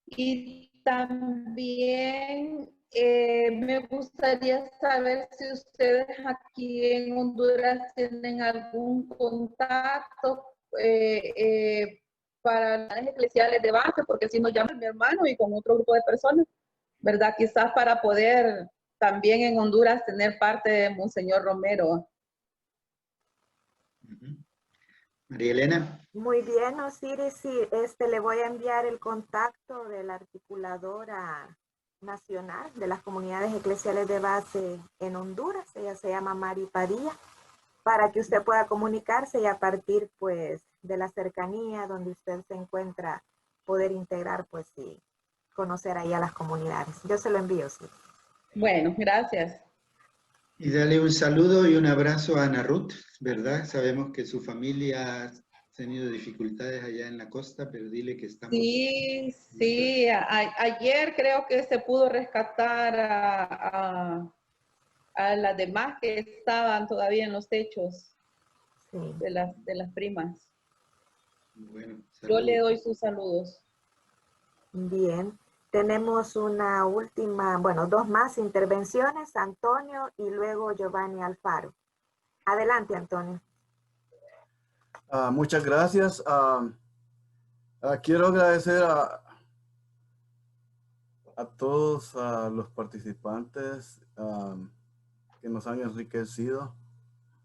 Y también me gustaría saber si ustedes aquí en Honduras tienen algún contacto para las eclesiales de base, porque si nos llama mi hermano y con otro grupo de personas, ¿verdad? Quizás para poder también en Honduras tener parte de Monseñor Romero. María Elena. Muy bien, Osiris, sí, le voy a enviar el contacto de la articuladora nacional de las comunidades eclesiales de base en Honduras. Ella se llama Mari Padilla, para que usted pueda comunicarse y a partir pues de la cercanía donde usted se encuentra poder integrar pues y conocer ahí a las comunidades. Yo se lo envío, sí. Bueno, gracias. Y dale un saludo y un abrazo a Ana Ruth, ¿verdad? Sabemos que su familia ha tenido dificultades allá en la costa, pero dile que estamos... Sí, sí, ayer creo que se pudo rescatar a las demás que estaban todavía en los techos de las primas. Bueno, yo le doy sus saludos. Bien, tenemos una última, bueno, dos más intervenciones, Antonio y luego Giovanni Alfaro. Adelante, Antonio. Muchas gracias. Quiero agradecer a todos los participantes que nos han enriquecido,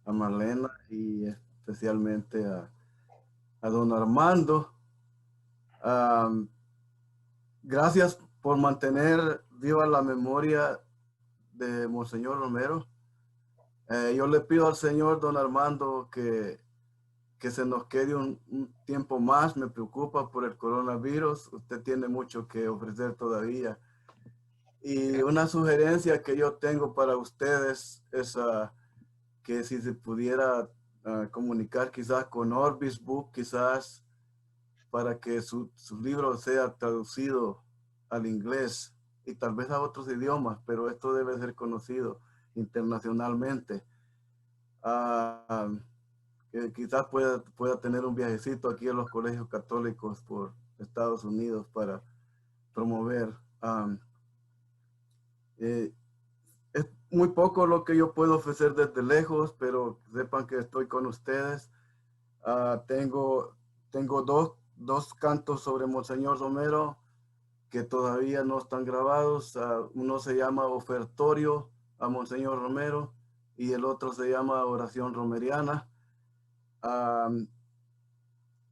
a Marlena y especialmente a don Armando. Gracias por mantener viva la memoria de Monseñor Romero. Yo le pido al Señor, don Armando, que se nos quede un tiempo más. Me preocupa por el coronavirus. Usted tiene mucho que ofrecer todavía. Y una sugerencia que yo tengo para ustedes es que si se pudiera comunicar quizás con Orbis Book, quizás para que su libro sea traducido al inglés y tal vez a otros idiomas, pero esto debe ser conocido internacionalmente. Que quizás pueda tener un viajecito aquí a los colegios católicos por Estados Unidos para promover. Es muy poco lo que yo puedo ofrecer desde lejos, pero sepan que estoy con ustedes. Tengo dos cantos sobre Monseñor Romero que todavía no están grabados. Uno se llama Ofertorio a Monseñor Romero y el otro se llama Oración Romeriana.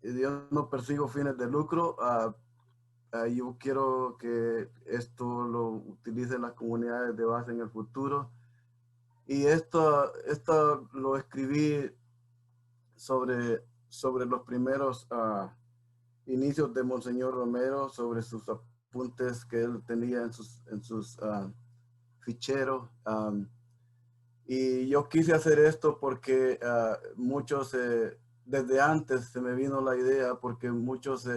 Yo no persigo fines de lucro. Yo quiero que esto lo utilicen las comunidades de base en el futuro. Y esto lo escribí sobre los primeros inicios de Monseñor Romero sobre sus apuntes que él tenía en sus ficheros. Y yo quise hacer esto porque muchos, desde antes se me vino la idea, porque muchos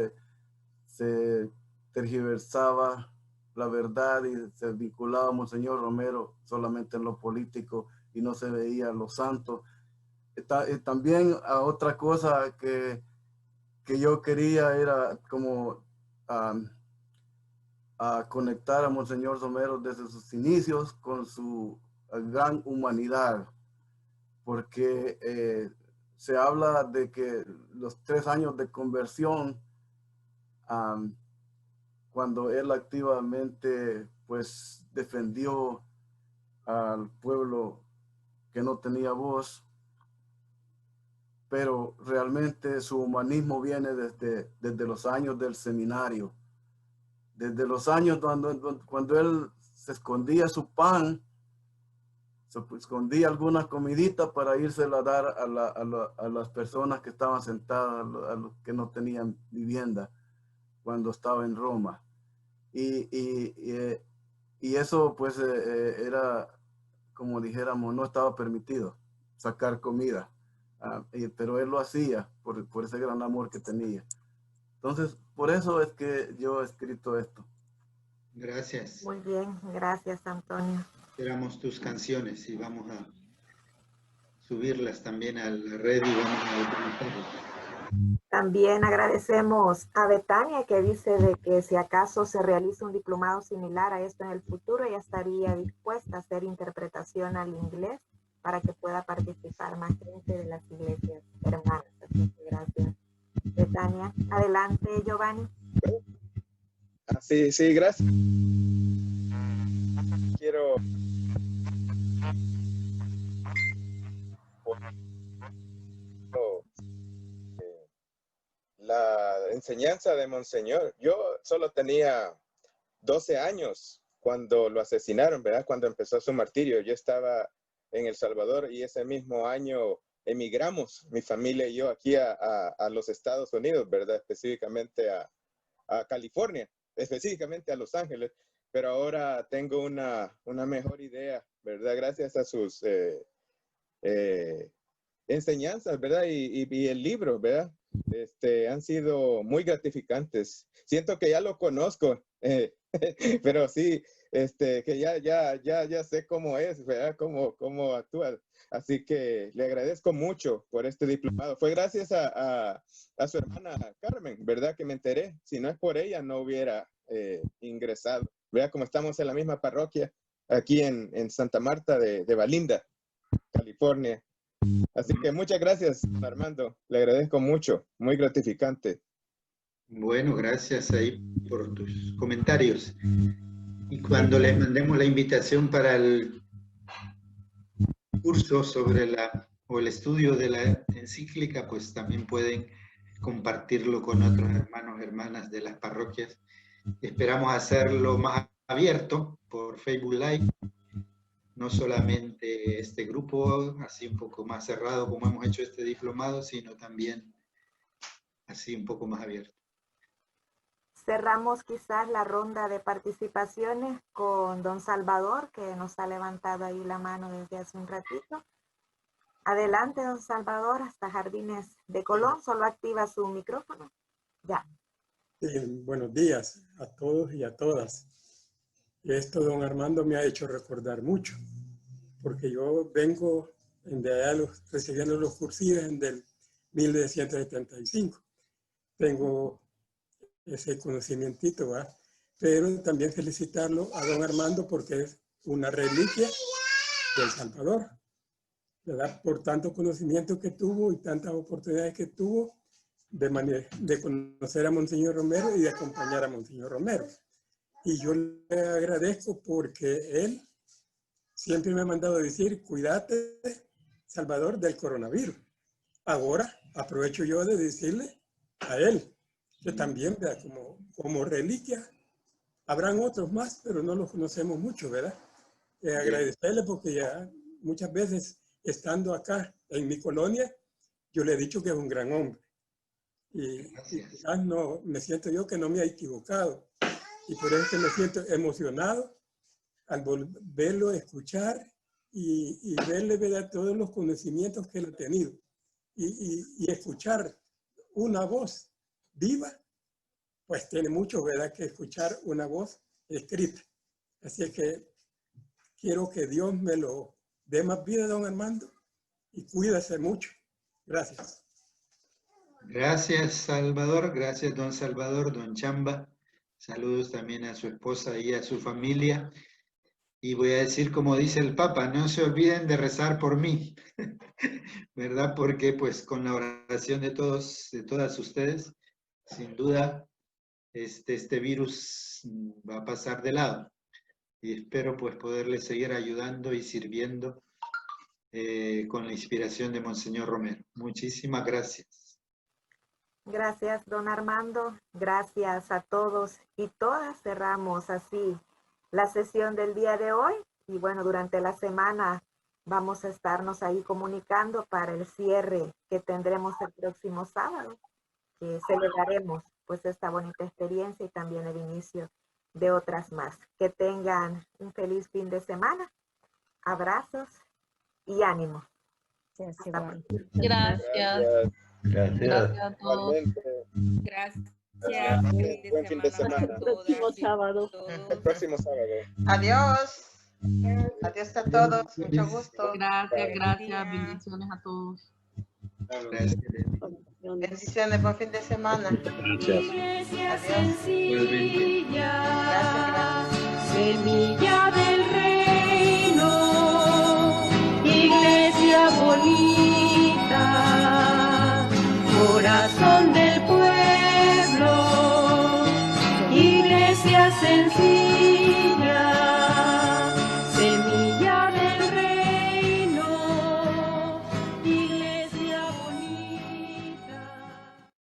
se tergiversaba la verdad y se vinculaba a Monseñor Romero solamente en lo político y no se veía lo santo. También otra cosa que yo quería era como conectar a Monseñor Romero desde sus inicios con su gran humanidad, porque se habla de que los 3 años de conversión, cuando él activamente pues defendió al pueblo que no tenía voz, pero realmente su humanismo viene desde los años del seminario, desde los años cuando él se escondía su pan, se escondía alguna comidita para írsela a dar a las personas que estaban sentadas, a los que no tenían vivienda cuando estaba en Roma. Y eso pues era, como dijéramos, no estaba permitido sacar comida, pero él lo hacía por ese gran amor que tenía. Entonces, por eso es que yo he escrito esto. Gracias. Muy bien, gracias, Antonio. Esperamos tus canciones y vamos a subirlas también a la red y vamos a documentarlas. También agradecemos a Betania, que dice de que si acaso se realiza un diplomado similar a esto en el futuro, ella estaría dispuesta a hacer interpretación al inglés para que pueda participar más gente de las iglesias hermanas. Así que gracias, Betania. Adelante, Giovanni. Sí, gracias. Quiero la enseñanza de Monseñor. Yo solo tenía 12 años cuando lo asesinaron, ¿verdad? Cuando empezó su martirio. Yo estaba en El Salvador y ese mismo año emigramos, mi familia y yo, aquí a los Estados Unidos, ¿verdad? Específicamente a California, específicamente a Los Ángeles. Pero ahora tengo una mejor idea, ¿verdad? Gracias a sus enseñanzas, ¿verdad? Y el libro, ¿verdad? Han sido muy gratificantes. Siento que ya lo conozco, pero sí, que ya sé cómo es, ¿verdad? Cómo actúa. Así que le agradezco mucho por este diplomado. Fue gracias a su hermana Carmen, ¿verdad? Que me enteré. Si no es por ella, no hubiera ingresado. ¿Verdad? Como estamos en la misma parroquia, aquí en Santa Marta de Valinda, California. Así que muchas gracias, Armando. Le agradezco mucho. Muy gratificante. Bueno, gracias ahí por tus comentarios. Y cuando les mandemos la invitación para el curso sobre el estudio de la encíclica, pues también pueden compartirlo con otros hermanos, hermanas de las parroquias. Esperamos hacerlo más abierto por Facebook Live, no solamente este grupo, así un poco más cerrado como hemos hecho este diplomado, sino también así un poco más abierto. Cerramos quizás la ronda de participaciones con don Salvador, que nos ha levantado ahí la mano desde hace un ratito. Adelante, don Salvador, hasta Jardines de Colón. Solo activa su micrófono. Ya. Buenos días a todos y a todas. Esto, don Armando, me ha hecho recordar mucho, porque yo vengo de allá recibiendo los cursillos en del 1975. Tengo ese conocimientito, ¿verdad? Pero también felicitarlo a don Armando porque es una reliquia del Salvador, ¿verdad? Por tanto conocimiento que tuvo y tantas oportunidades que tuvo de conocer a Monseñor Romero y de acompañar a Monseñor Romero. Y yo le agradezco porque él siempre me ha mandado a decir, cuídate, Salvador, del coronavirus. Ahora aprovecho yo de decirle a él que también, ¿verdad? Como reliquia, habrán otros más, pero no los conocemos mucho, ¿verdad? Agradecerle porque ya muchas veces estando acá en mi colonia, yo le he dicho que es un gran hombre. y quizás no, me siento yo que no me he equivocado. Y por eso es que me siento emocionado al volverlo a escuchar y verle, ¿verdad?, todos los conocimientos que él ha tenido. Y escuchar una voz viva, pues tiene mucho, ¿verdad?, que escuchar una voz escrita. Así es que quiero que Dios me lo dé más vida, don Armando, y cuídese mucho. Gracias. Gracias, Salvador. Gracias, don Salvador, don Chamba. Saludos también a su esposa y a su familia. Y voy a decir, como dice el Papa, no se olviden de rezar por mí, ¿verdad? Porque pues con la oración de todos, de todas ustedes, sin duda, este virus va a pasar de lado. Y espero pues poderles seguir ayudando y sirviendo con la inspiración de Monseñor Romero. Muchísimas gracias. Gracias, don Armando. Gracias a todos y todas. Cerramos así la sesión del día de hoy. Y bueno, durante la semana vamos a estarnos ahí comunicando para el cierre que tendremos el próximo sábado, que celebraremos pues esta bonita experiencia y también el inicio de otras más. Que tengan un feliz fin de semana. Abrazos y ánimo. Gracias. Gracias A todos. Gracias. Buen fin de semana. El próximo sábado. El próximo sábado. Adiós. Adiós a todos. Mucho gusto. Gracias. Bendiciones a todos. Bendiciones. Buen fin de semana. Iglesia sencilla. Gracias. Semilla del reino. Iglesia bonita. Corazón del pueblo. Iglesia sencilla.